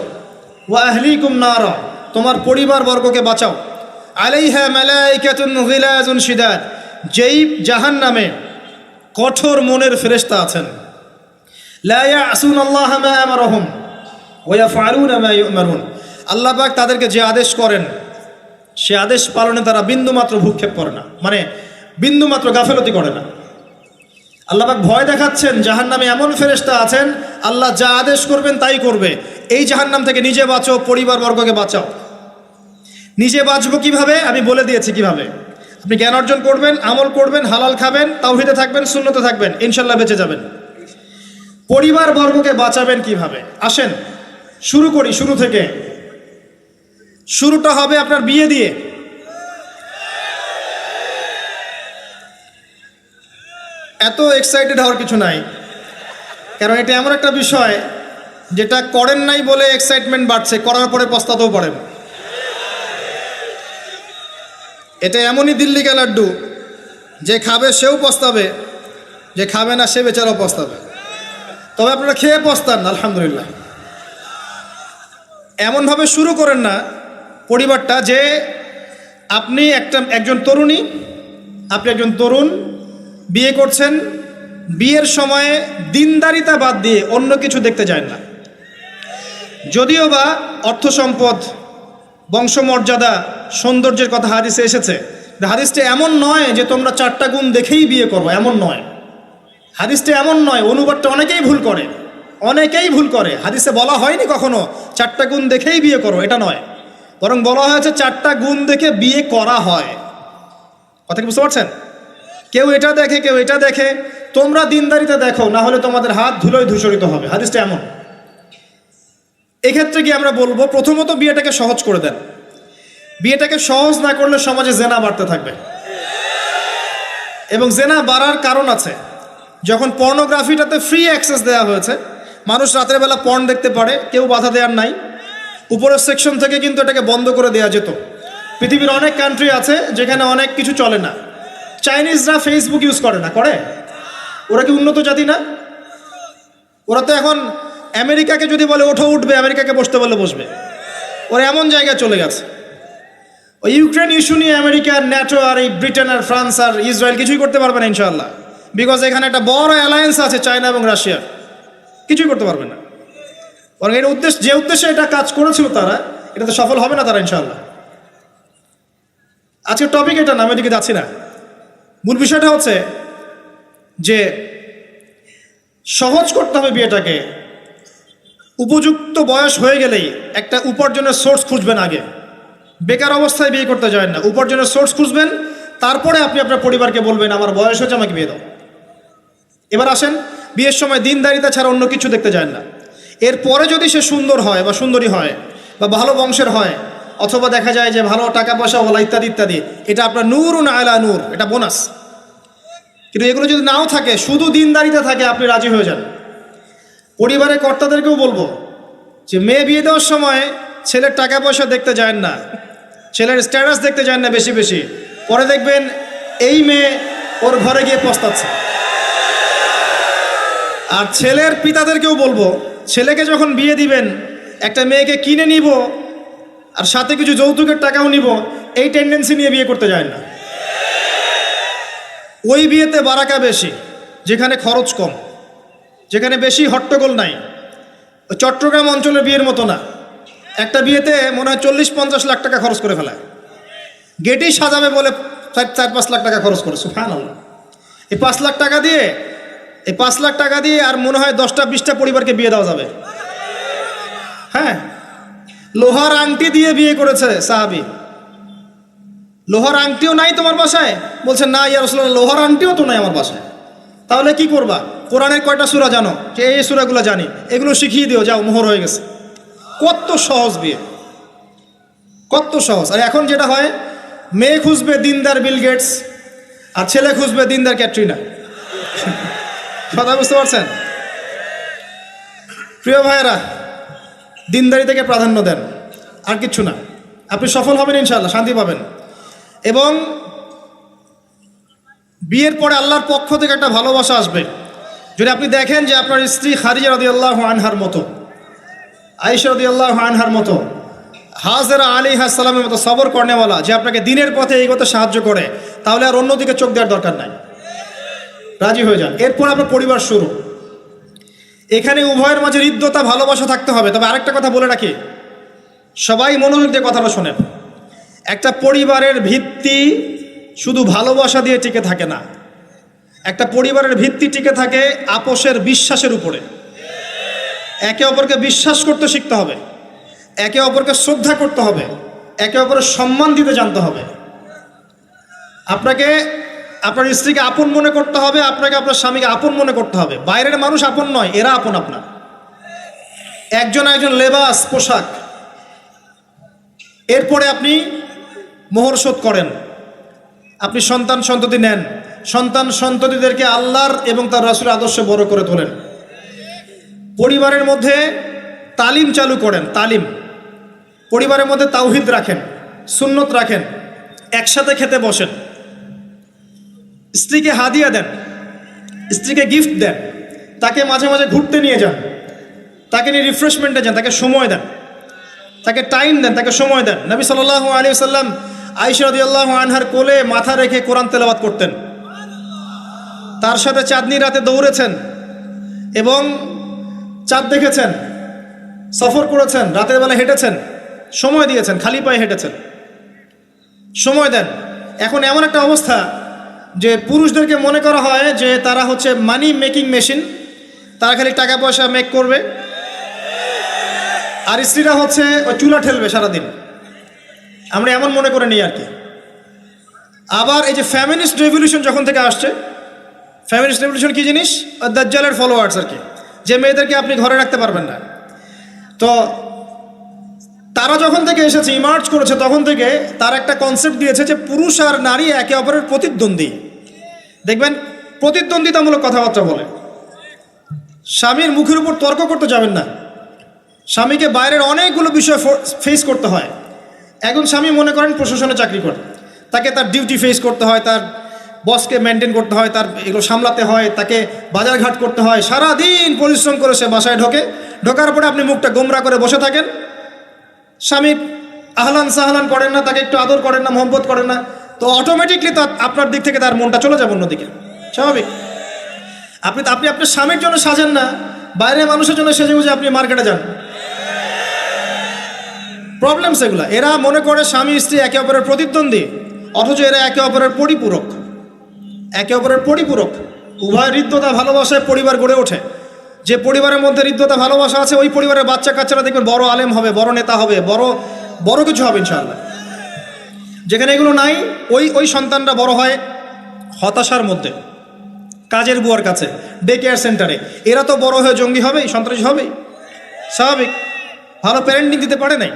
ওয়া আহলিকুম নারা, তোমার পরিবার বর্গকে বাঁচাও, আলাইহা মালাইকাতুন গিলাজুন শিদাদ, যেই জাহান্নামে কঠোর মনের ফেরেশতা আছেন, লা ইয়াসুনাল্লাহা মা আমারহুম ওয়া ইয়াফআলুনা মা ইউমারুন, আল্লাহ পাক তাদেরকে যে আদেশ করেন সে আদেশ পালনে তারা বিন্দুমাত্র ভূক্ষেপ করে না, মানে বিন্দুমাত্র গাফেলতি করে না। আল্লাহ পাক ভয় দেখাচ্ছেন জাহান্নামে এমন ফেরেশতা আছেন, আল্লাহ যা আদেশ করবেন তাই করবে। এই জাহান্নাম থেকে নিজে বাঁচো, পরিবার বর্গকে বাঁচাও। নিজে বাঁচবো কিভাবে? আমি বলে দিয়েছি কিভাবে। আপনি জ্ঞান অর্জন করবেন, আমল করবেন, হালাল খাবেন, তাওহীদে থাকবেন, সুন্নতে থাকবেন, ইনশাল্লাহ বেঁচে যাবেন। পরিবার বর্গকে বাঁচাবেন কিভাবে? আসেন শুরু করি শুরু থেকে। শুরুটা হবে আপনার বিয়ে দিয়ে। এত এক্সাইটেড হওয়ার কিছু নাই, কারণ এটা এমন একটা বিষয় যেটা করেন নাই বলে এক্সাইটমেন্ট বাড়ছে, করার পরে পস্তাতেও পারেন। এটা এমনই দিল্লি কা লাড্ডু, যে খাবে সেও পস্তাবে, যে খাবে না সে বেচারাও পস্তাবে। তবে আপনারা খেয়ে পস্তান আলহামদুলিল্লাহ। এমনভাবে শুরু করেন না পরিবারটা যে আপনি একজন তরুণী, আপনি একজন তরুণ বিয়ে করছেন, বিয়ের সময়ে দিনদারিতা বাদ দিয়ে অন্য কিছু দেখতে যায় না। যদিও বা অর্থ সম্পদ, বংশমর্যাদা, সৌন্দর্যের কথা হাদিসে এসেছে, হাদিসটা এমন নয় যে তোমরা 4টা গুণ দেখেই বিয়ে করবো, এমন নয়। হাদিসটা এমন নয়, অনুবাদটা অনেকেই ভুল করে, অনেকেই ভুল করে। হাদিসে বলা হয়নি কখনো 4টা গুণ দেখেই বিয়ে করো, এটা নয়। বরং বলা হয়েছে 4টা গুণ দেখে বিয়ে করা হয়। কথা কি বুঝতে পারছেন? কেউ এটা দেখে, কেউ এটা দেখে। তোমরা দিনদারিতে দেখো, না হলে তোমাদের হাত ধুলোয় ধূসরিত হবে। হাদিসটা এমন। এক্ষেত্রে কি আমরা বলবো, প্রথমত বিয়েটাকে সহজ করে দেন। বিয়েটাকে সহজ না করলে সমাজে জেনা বাড়তে থাকবে, এবং জেনা বাড়ার কারণ আছে। যখন পর্নোগ্রাফিটাতে ফ্রি অ্যাক্সেস দেওয়া হয়েছে, মানুষ রাতের বেলা পর্ন দেখতে পারে, কেউ বাধা দেওয়ার নাই। উপরের সেকশন থেকে কিন্তু এটাকে বন্ধ করে দেওয়া যেত। পৃথিবীর অনেক কান্ট্রি আছে যেখানে অনেক কিছু চলে না। চাইনিজরা ফেসবুক ইউজ করে না, করে? ওরা কি উন্নত জাতি না? ওরা তো এখন আমেরিকাকে যদি বলে ওঠো উঠবে, আমেরিকাকে বসতে বলে বসবে। ওরা এমন জায়গায় চলে গেছে। ওই ইউক্রেন ইস্যু নিয়ে আমেরিকা, ন্যাটো আর এই ব্রিটেন আর ফ্রান্স আর ইসরায়েল কিছুই করতে পারবে না ইনশাআল্লাহ। বিকজ এখানে একটা বড় অ্যালায়েন্স আছে চায়না এবং রাশিয়ার, কিছুই করতে পারবে না। বরং এর যে উদ্দেশ্যে এটা কাজ করেছিল তারা, এটাতে সফল হবে না তারা ইনশাআল্লাহ। আজকের টপিক এটা না, আমি এদিকে যাচ্ছি না। মূল বিষয়টা হচ্ছে যে সহজ করতে হবে বিয়েটাকে। উপযুক্ত বয়স হয়ে গেলেই একটা উপার্জনের সোর্স খুঁজবেন আগে। বেকার অবস্থায় বিয়ে করতে যায় না, উপার্জনের সোর্স খুঁজবেন, তারপরে আপনি আপনার পরিবারকে বলবেন আমার বয়স হয়েছে, আমাকে বিয়ে দাও। এবার আসেন, বিয়ের সময় দিনদারিতা ছাড়া অন্য কিছু দেখতে যায় না। এরপরে যদি সে সুন্দর হয় বা সুন্দরী হয় বা ভালো বংশের হয়, অথবা দেখা যায় যে ভালো টাকা পয়সা ওলা ইত্যাদি ইত্যাদি, এটা আপনার নূরুন আলা নূর, এটা বোনাস। কিন্তু এগুলো যদি নাও থাকে, শুধু দিনদারিতা থাকে, আপনি রাজি হয়ে যান। পরিবারের কর্তাদেরকেও বলবো যে মেয়ে বিয়ে দেওয়ার সময় ছেলের টাকা পয়সা দেখতে যায় না, ছেলের স্ট্যাটাস দেখতে যায় না বেশি বেশি। পরে দেখবেন এই মেয়ে ওর ঘরে গিয়ে পস্তাচ্ছে। আর ছেলের পিতাদেরকেও বলবো, ছেলেকে যখন বিয়ে দিবেন, একটা মেয়েকে কিনে নিব আর সাথে কিছু যৌতুকের টাকাও নিব, এই টেন্ডেন্সি নিয়ে বিয়ে করতে যায় না। ওই বিয়েতে বারাকা বেশি, যেখানে খরচ কম, যেখানে বেশি হট্টগোল নাই। চট্টগ্রাম অঞ্চলের বিয়ের মতো না। একটা বিয়েতে মনে হয় 40-50 লাখ টাকা খরচ করে ফেলায়। গেটেই সাজাবে বলে 4-5 লাখ টাকা খরচ করে। সুবহানাল্লাহ। এই 5 লাখ টাকা দিয়ে, এই 5 লাখ টাকা দিয়ে আর মনে হয় 10টা-20টা পরিবারকে বিয়ে দেওয়া যাবে। হ্যাঁ, লোহার আংটি দিয়ে বিয়ে করেছে সাহাবী। লোহার আংটিও নাই তোমার বাসায়? বলছে না ইয়া রাসূলুল্লাহ, লোহার আংটিও তো নাই আমার বাসায়। তাহলে কি করবা? কোরআনের কয়টা সূরা জানো? যে এই সূরাগুলো জানি, এগুলো শিখিয়ে দিও, যাও, মোহর হয়ে গেছে। কত সহজ বিয়ে, কত সহজ। আর এখন যেটা হয়, মেয়ে খুঁজবে দিনদার বিল গেটস, আর ছেলে খুঁজবে দিনদার ক্যাটরিনা। কথা বুঝতে পারছেন? প্রিয় ভাইয়েরা, দিনদারি থেকে প্রাধান্য দেন, আর কিচ্ছু না। আপনি সফল হবেন ইনশাআল্লাহ, শান্তি পাবেন। এবং বিয়ের পরে আল্লাহর পক্ষ থেকে একটা ভালোবাসা আসবে। যদি আপনি দেখেন যে আপনার স্ত্রী খাদিজা রাদিয়াল্লাহু আনহার মতো, আয়েশা রাদিয়াল্লাহু আনহার মতো, হাজেরা আলাইহিস সালামের মতো সবর করেনেওয়ালা, যে আপনাকে দিনের পথে এগোতে সাহায্য করে, তাহলে আর অন্যদিকে চোখ দেওয়ার দরকার নাই। রাজি হয়ে যান। এরপর আপনার পরিবার শুরু। এখানে উভয়ের মাঝে হৃদ্যতা, ভালোবাসা থাকতে হবে। তবে আরেকটা কথা বলে রাখি, সবাই মনোযোগ দিয়ে কথাটা শোনেন। একটা পরিবারের ভিত্তি শুধু ভালোবাসা দিয়ে টিকে থাকে না। একটা পরিবারের ভিত্তি টিকে থাকে আপোষের বিশ্বাসের উপরে। একে অপরকে বিশ্বাস করতে শিখতে হবে, একে অপরকে শ্রদ্ধা করতে হবে, একে অপরের সম্মান দিতে জানতে হবে। আপনাকে আপনার স্ত্রীকে আপন মনে করতে হবে, আপনাকে আপনার স্বামীকে আপন মনে করতে হবে। বাইরের মানুষ আপন নয়, এরা আপন আপনার। একজন লেবাস, পোশাক। এরপরে আপনি মোহর শোধ করেন, আপনি সন্তান সন্ততি নেন, সন্তান সন্ততিদেরকে আল্লাহর এবং তার রাসূলের আদর্শে বড় করে তোলেন। পরিবারের মধ্যে তালিম চালু করেন, তালিম। পরিবারের মধ্যে তাওহীদ রাখেন, সুন্নত রাখেন, একসাথে খেতে বসেন। স্ত্রীকে হাদিয়া দেন, স্ত্রীকে গিফট দেন, তাকে মাঝে মাঝে ঘুরতে নিয়ে যান, তাকে নিয়ে রিফ্রেশমেন্টে যান, তাকে সময় দেন, তাকে টাইম দেন, তাকে সময় দেন। নবী সাল্লাল্লাহু আলাইহি ওয়াসাল্লাম আয়েশা রাদিয়াল্লাহু আনহার কোলে মাথা রেখে কোরআন তেলাওয়াত করতেন, তার সাথে চাঁদনি রাতে দৌড়েছেন এবং চাঁদ দেখেছেন, সফর করেছেন, রাতের বেলা হেঁটেছেন, সময় দিয়েছেন, খালি পায়ে হেঁটেছেন। সময় দেন। এখন এমন একটা অবস্থা যে পুরুষদেরকে মনে করা হয় যে তারা হচ্ছে মানি মেকিং মেশিন, তারা খালি টাকা পয়সা মেক করবে, আর স্ত্রীরা হচ্ছে ওই চুলা ঠেলবে সারাদিন। আমরা এমন মনে করে নিই আর কি। আবার এই যে ফ্যামিনিস্ট রেভলিউশন যখন থেকে আসছে, ফ্যামিনিস্ট রেভলিউশন কী জিনিস? দাজ্জালের ফলোয়ার্স আর কি, যে মেয়েদেরকে আপনি ঘরে রাখতে পারবেন না। তো তারা যখন থেকে এসেছে, ইমার্জ করেছে, তখন থেকে তার একটা কনসেপ্ট দিয়েছে যে পুরুষ আর নারী একে অপরের প্রতিদ্বন্দ্বী। দেখবেন প্রতিদ্বন্দ্বিতামূলক কথাবার্তা বলে। স্বামীর মুখের উপর তর্ক করতে যাবেন না। স্বামীকে বাইরের অনেকগুলো বিষয় ফেস করতে হয়। একজন স্বামী মনে করেন প্রশাসনে চাকরি করে, তাকে তার ডিউটি ফেস করতে হয়, তার বসকে মেনটেন করতে হয়, তার এগুলো সামলাতে হয়, তাকে বাজারঘাট করতে হয়, সারাদিন পরিশ্রম করে সে বাসায় ঢোকার পরে আপনি মুখটা গোমরা করে বসে থাকেন। স্বামী আহলান সাহলান করেন না, তাকে একটু আদর করেন না, মহব্বত করেন না, তো অটোমেটিকলি তো আপনার দিক থেকে তার মনটা চলে যাবে অন্যদিকে। স্বাভাবিক। আপনি আপনার স্বামীর জন্য সাজেন না, বাইরের মানুষের জন্য সেজে গুজে আপনি মার্কেটে যান। প্রবলেম সেগুলো। এরা মনে করে স্বামী স্ত্রী একে অপরের প্রতিদ্বন্দ্বী, অথচ এরা একে অপরের পরিপূরক, একে অপরের পরিপূরক। উভয় হৃদ্যতা ভালোবাসায় পরিবার গড়ে ওঠে। যে পরিবারের মধ্যে হৃদ্যতা ভালোবাসা আছে, ওই পরিবারের বাচ্চা কাচ্চারা দেখবেন বড় আলেম হবে, বড় নেতা হবে, বড় কিছু হবে ইনশাআল্লাহ। যেখানে এগুলো নাই, ওই সন্তানরা বড় হয় হতাশার মধ্যে, কাজের বুয়ার কাছে, ডে কেয়ার সেন্টারে। এরা তো বড় হয়ে জঙ্গি হবেই, সন্ত্রাসী হবেই, স্বাভাবিক। ভালো প্যারেন্টিং দিতে পারে নাই।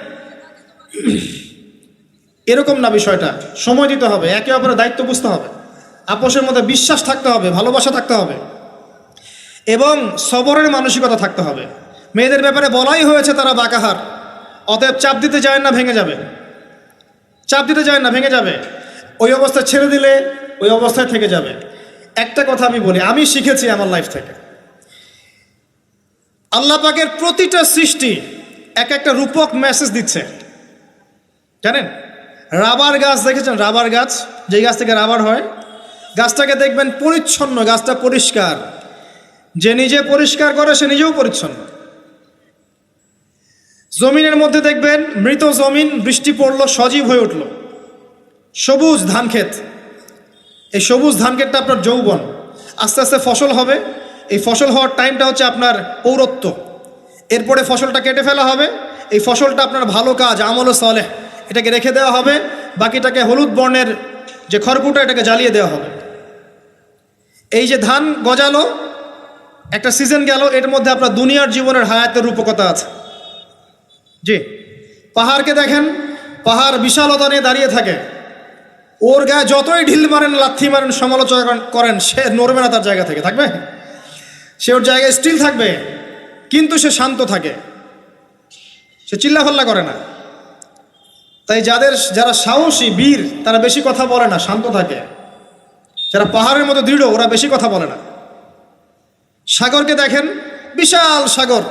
এরকম না বিষয়টা। সময় দিতে হবে, একে অপরের দায়িত্ব বুঝতে হবে, আপোষের মধ্যে বিশ্বাস থাকতে হবে, ভালোবাসা থাকতে হবে এবং সবরের মানসিকতা থাকতে হবে। মেয়েদের ব্যাপারে বলাই হয়েছে তারা বাঁকাহার, অতএব চাপ দিতে যায় না, ভেঙে যাবে। চাপ দিতে যায় না, ভেঙে যাবে। ওই অবস্থায় ছেড়ে দিলে ওই অবস্থায় থেকে যাবে। একটা কথা আমি বলি, আমি শিখেছি আমার লাইফ থেকে, আল্লাহ পাকের প্রতিটা সৃষ্টি এক একটা রূপক মেসেজ দিচ্ছে। জানেন, রাবার গাছ দেখেছেন? রাবার গাছ, যেই গাছ থেকে রাবার হয়, গাছটাকে দেখবেন পরিচ্ছন্ন, গাছটা পরিষ্কার। যে নিজে পরিষ্কার করে সে নিজেও পরিচ্ছন্ন। জমিনের মধ্যে দেখবেন মৃত জমিন, বৃষ্টি পড়লো, সজীব হয়ে উঠল, সবুজ ধান ক্ষেত। এই সবুজ ধান ক্ষেতটা আপনার যৌবন, আস্তে আস্তে ফসল হবে। এই ফসল হওয়ার টাইমটা হচ্ছে আপনার পৌরত্ব। এরপরে ফসলটা কেটে ফেলা হবে। এই ফসলটা আপনার ভালো কাজ, আমল সালেহ, এটাকে রেখে দেওয়া হবে। বাকিটাকে হলুদ বর্ণের যে খড়কুটা, এটাকে জ্বালিয়ে দেওয়া হবে। এই যে ধান গজালো, একটা সিজন গেল, এর মধ্যে আপনার দুনিয়ার জীবনের হায়াতের রূপকতা আছে। জি, পাহাড়কে দেখেন, পাহাড় বিশালতা নিয়ে দাঁড়িয়ে থাকে। ওর গায়ে যতই ঢিল মারেন, লাথি মারেন, সমালোচনা করেন, সে নড়বে না তার জায়গা থেকে। থাকবে, সে ওর জায়গায় স্টিল থাকবে, কিন্তু সে শান্ত থাকে, সে চিল্লাফাল্লা করে না। তাই যারা সাহসী, বীর, তারা বেশি কথা বলে না, শান্ত থাকে। যারা পাহাড়ের মতো দৃঢ়, ওরা বেশি কথা বলে না। সাগরকে দেখেন, বিশাল সাগর,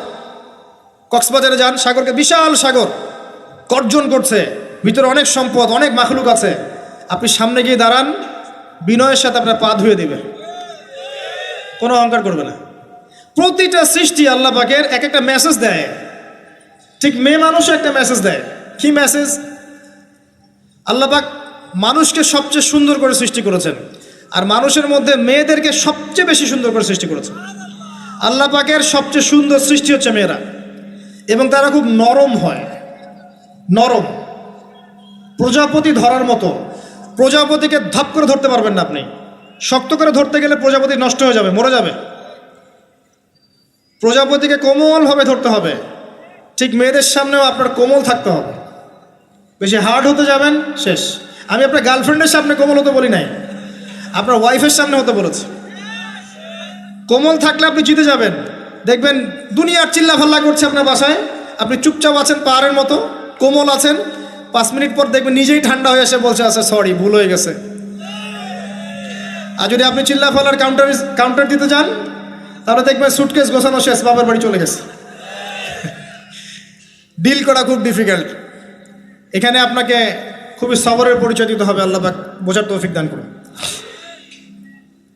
কক্সবাজারে যান, সাগরকে বিশাল সাগর গর্জন করছে, ভিতরে অনেক সম্পদ, অনেক মাখলুক আছে। আপনি সামনে গিয়ে দাঁড়ান, বিনয়ের সাথে আপনার পা ধুয়ে দেবে, কোনো অহংকার করবে না। প্রতিটা সৃষ্টি আল্লাহ পাকের এক একটা মেসেজ দেয়। ঠিক মেয়ে মানুষও একটা মেসেজ দেয়। কি মেসেজ? আল্লাহ পাক মানুষকে সবচেয়ে সুন্দর করে সৃষ্টি করেছেন, আর মানুষের মধ্যে মেয়েদেরকে সবচেয়ে বেশি সুন্দর করে সৃষ্টি করেছেন। আল্লাহ পাকের সবচেয়ে সুন্দর সৃষ্টি হচ্ছে মেয়েরা, এবং তারা খুব নরম হয়, নরম, প্রজাপতি ধরার মতো। প্রজাপতিকে ধাপ করে ধরতে পারবেন না আপনি। শক্ত করে ধরতে গেলে প্রজাপতি নষ্ট হয়ে যাবে, মরে যাবে। প্রজাপতিকে কোমলভাবে ধরতে হবে। ঠিক মেয়েদের সামনেও আপনার কোমল থাকতে হবে। বেশি হার্ড হতে যাবেন, শেষ। আমি আপনার গার্লফ্রেন্ডের সামনে কোমল হতে বলি নাই, আপনার ওয়াইফের সামনে হতে বলেছি। কোমল থাকলে আপনি জিতে যাবেন। দেখবেন দুনিয়ার চিল্লাফাল্লা করছে আপনার বাসায়, আপনি চুপচাপ আছেন পাহাড়ের মতো, কোমল আছেন। 5 মিনিট পর দেখবেন নিজেই ঠান্ডা হয়ে এসে বলছে, আচ্ছা সরি, ভুল হয়ে গেছে। আর যদি আপনি চিল্লাফাল্লার কাউন্টার দিতে যান, তাহলে দেখবেন সুটকেস গোছানো শেষ, বাবার বাড়ি চলে গেছে। ডিল করা খুব ডিফিকাল্ট। এখানে আপনাকে খুবই সবরের পরিচয় দিতে হবে। আল্লাহ পাক বোঝার তৌফিক দান করুন।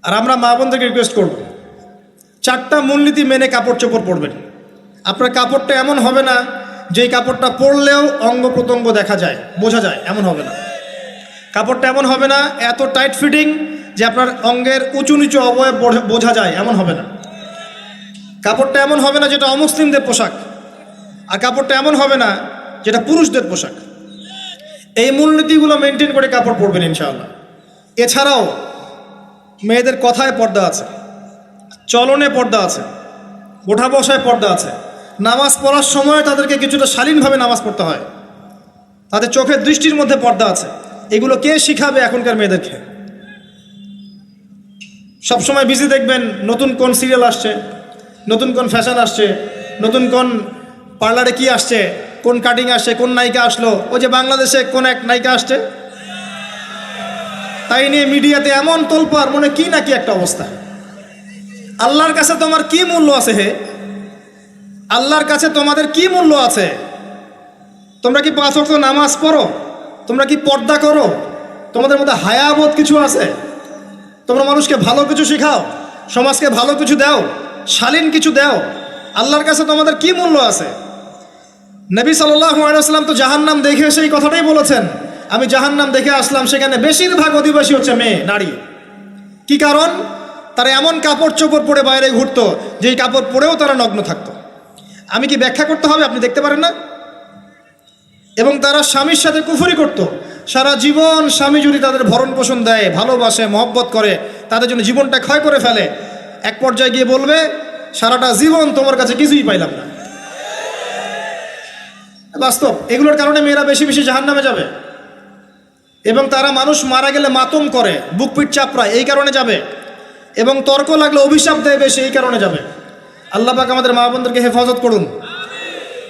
আর আমরা মা বোনদেরকে রিকোয়েস্ট করব, 4টা মূলনীতি মেনে কাপড় চোপড় পরবেন। আপনার কাপড়টা এমন হবে না যেই কাপড়টা পরলেও অঙ্গ প্রত্যঙ্গ দেখা যায়, বোঝা যায়, এমন হবে না। কাপড়টা এমন হবে না এত টাইট ফিটিং যে আপনার অঙ্গের উঁচু নিচু অবয়ব বোঝা যায়, এমন হবে না। কাপড়টা এমন হবে না যেটা অমুসলিমদের পোশাক, আর কাপড়টা এমন হবে না যেটা পুরুষদের পোশাক। এই মূলনীতিগুলো মেনটেন করে কাপড় পরবেন ইনশাআল্লাহ। এছাড়াও মেয়েদের কথায় পর্দা আছে, চলনে পর্দা আছে, ওঠা বসায় পর্দা আছে। নামাজ পড়ার সময় তাদেরকে কিছুটা শালীনভাবে নামাজ পড়তে হয়। তাদের চোখের দৃষ্টির মধ্যে পর্দা আছে। এগুলো কে শিখাবে এখনকার মেয়েদেরকে? সবসময় বিজি দেখবেন নতুন কোন সিরিয়াল আসছে, নতুন কোন ফ্যাশন আসছে, নতুন কোন পার্লারে কি আসছে, কোন কাটিং আসছে, কোন নায়িকা আসলো। ওই যে বাংলাদেশে কোন এক নায়িকা আসছে, তাই নিয়ে মিডিয়াতে এমন তোলপাড়, মনে কি নাকি একটা অবস্থা। আল্লাহর কাছে তোমার কি মূল্য আছে হে? আল্লাহর কাছে তোমাদের কি মূল্য আছে? তোমরা কি 5 ওয়াক্ত নামাজ পড়ো? তোমরা কি পর্দা করো? তোমাদের মধ্যে হায়াবোধ কিছু আছে? তোমরা মানুষকে ভালো কিছু শেখাও, সমাজকে ভালো কিছু দাও, শালীন কিছু দাও। আল্লাহর কাছে তোমাদের কি মূল্য আছে? নবী সাল্লাল্লাহু আলাইহি ওয়াসাল্লাম তো জাহান্নাম দেখে এসে এই কথাটাই বলেছেন, আমি জাহান্নাম দেখে আসলাম, সেখানে বেশিরভাগ অধিবাসী হচ্ছে মেয়ে, নারী। কি কারণ? তারা এমন কাপড় চোপড় পরে বাইরে ঘুরতো যেই কাপড় পরেও তারা নগ্ন থাকতো। আমি কি ব্যাখ্যা করতে হবে? আপনি দেখতে পারেন না? এবং তারা স্বামীর সাথে কুফরি করত। সারা জীবন স্বামী যদি তাদের ভরণ পোষণ দেয়, ভালোবাসে, মহব্বত করে, তাদের জন্য জীবনটা ক্ষয় করে ফেলে, এক পর্যায়ে গিয়ে বলবে সারাটা জীবন তোমার কাছে কিছুই পাইলাম না। বাস্তব। এগুলোর কারণে মেয়েরা বেশি বেশি জাহান্নামে যাবে। এবং তারা মানুষ মারা গেলে মাতম করে, বুক পিঠ চাপড়ায়, এই কারণে যাবে। এবং তর্ক লাগলে অভিশাপ দেয় বেশি, এই কারণে যাবে। আল্লাহ পাক আমাদের মা বোনদেরকে হেফাজত করুন।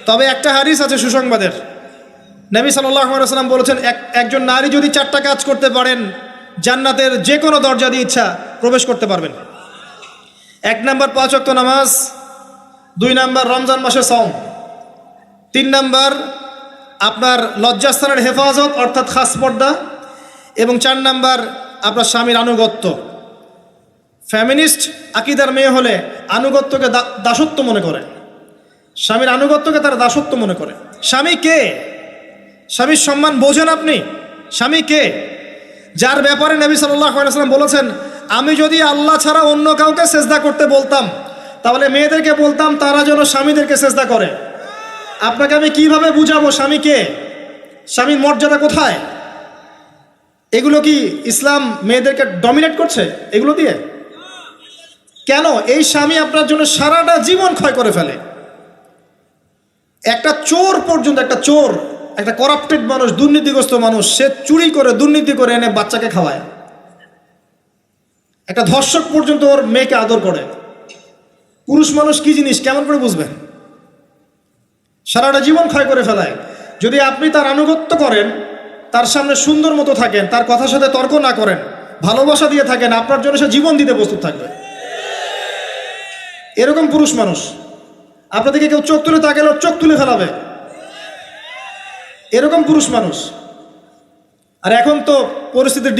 তবে একটা হাদিস আছে সুসংবাদের। নবী সাল্লাল্লাহু আলাইহি ওয়াসাল্লাম বলেছেন, একজন নারী যদি 4টা কাজ করতে পারেন, জান্নাতের যে কোনো দরজা দিয়ে ইচ্ছা প্রবেশ করতে পারবেন। 1 নাম্বার 5 ওয়াক্ত নামাজ, 2 নাম্বার রমজান মাসে সওম, 3 নাম্বার আপনার লজ্জাস্থানের হেফাজত অর্থাৎ খাস পর্দা, এবং 4 নাম্বার আপনার স্বামীর আনুগত্য। ফ্যামিনিস্ট আকিদার মেয়ে হলে আনুগত্যকে দাসত্ব মনে করে, স্বামীর আনুগত্যকে তারা দাসত্ব মনে করে। স্বামী কে? স্বামীর সম্মান বোঝেন আপনি? স্বামী কে? যার ব্যাপারে নবী সাল্লাল্লাহু আলাইহি ওয়াসাল্লাম বলেছেন, আমি যদি আল্লাহ ছাড়া অন্য কাউকে সেজদা করতে বলতাম, তাহলে মেয়েদেরকে বলতাম তারা যেন স্বামীদেরকে সেজদা করে। আপনাকে আমি কিভাবে বুঝাবো স্বামী কে, স্বামীর মর্যাদা কোথায়? এগুলো কি ইসলাম মেয়েদেরকে ডমিনেট করছে এগুলো দিয়ে? কেন? এই স্বামী আপনার জন্য সারাটা জীবন ক্ষয় করে ফেলে। একটা চোর পর্যন্ত, একটা চোর, একটা করাপ্টেড মানুষ, দুর্নীতিগ্রস্ত মানুষ, সে চুরি করে, দুর্নীতি করে এনে বাচ্চাকে খাওয়ায়। একটা ধর্ষক পর্যন্ত ওর মেয়েকে আদর করে। পুরুষ মানুষ কি জিনিস কেমন করে বুঝবেন? সারাটা জীবন ক্ষয় করে ফেলায়। যদি আপনি তার আনুগত্য করেন, তার সামনে সুন্দর মতো থাকেন, তার কথার সাথে তর্ক না করেন, ভালোবাসা দিয়ে থাকেন, আপনার জন্য সে জীবন দিতে প্রস্তুত থাকবে। এরকম পুরুষ মানুষ। আপনাদেরকে কেউ চোখ তুলে তাকালে ওর চোখ তুলে ফেলাবে, এরকম পুরুষ মানুষ। আর এখন তো পরিস্থিতি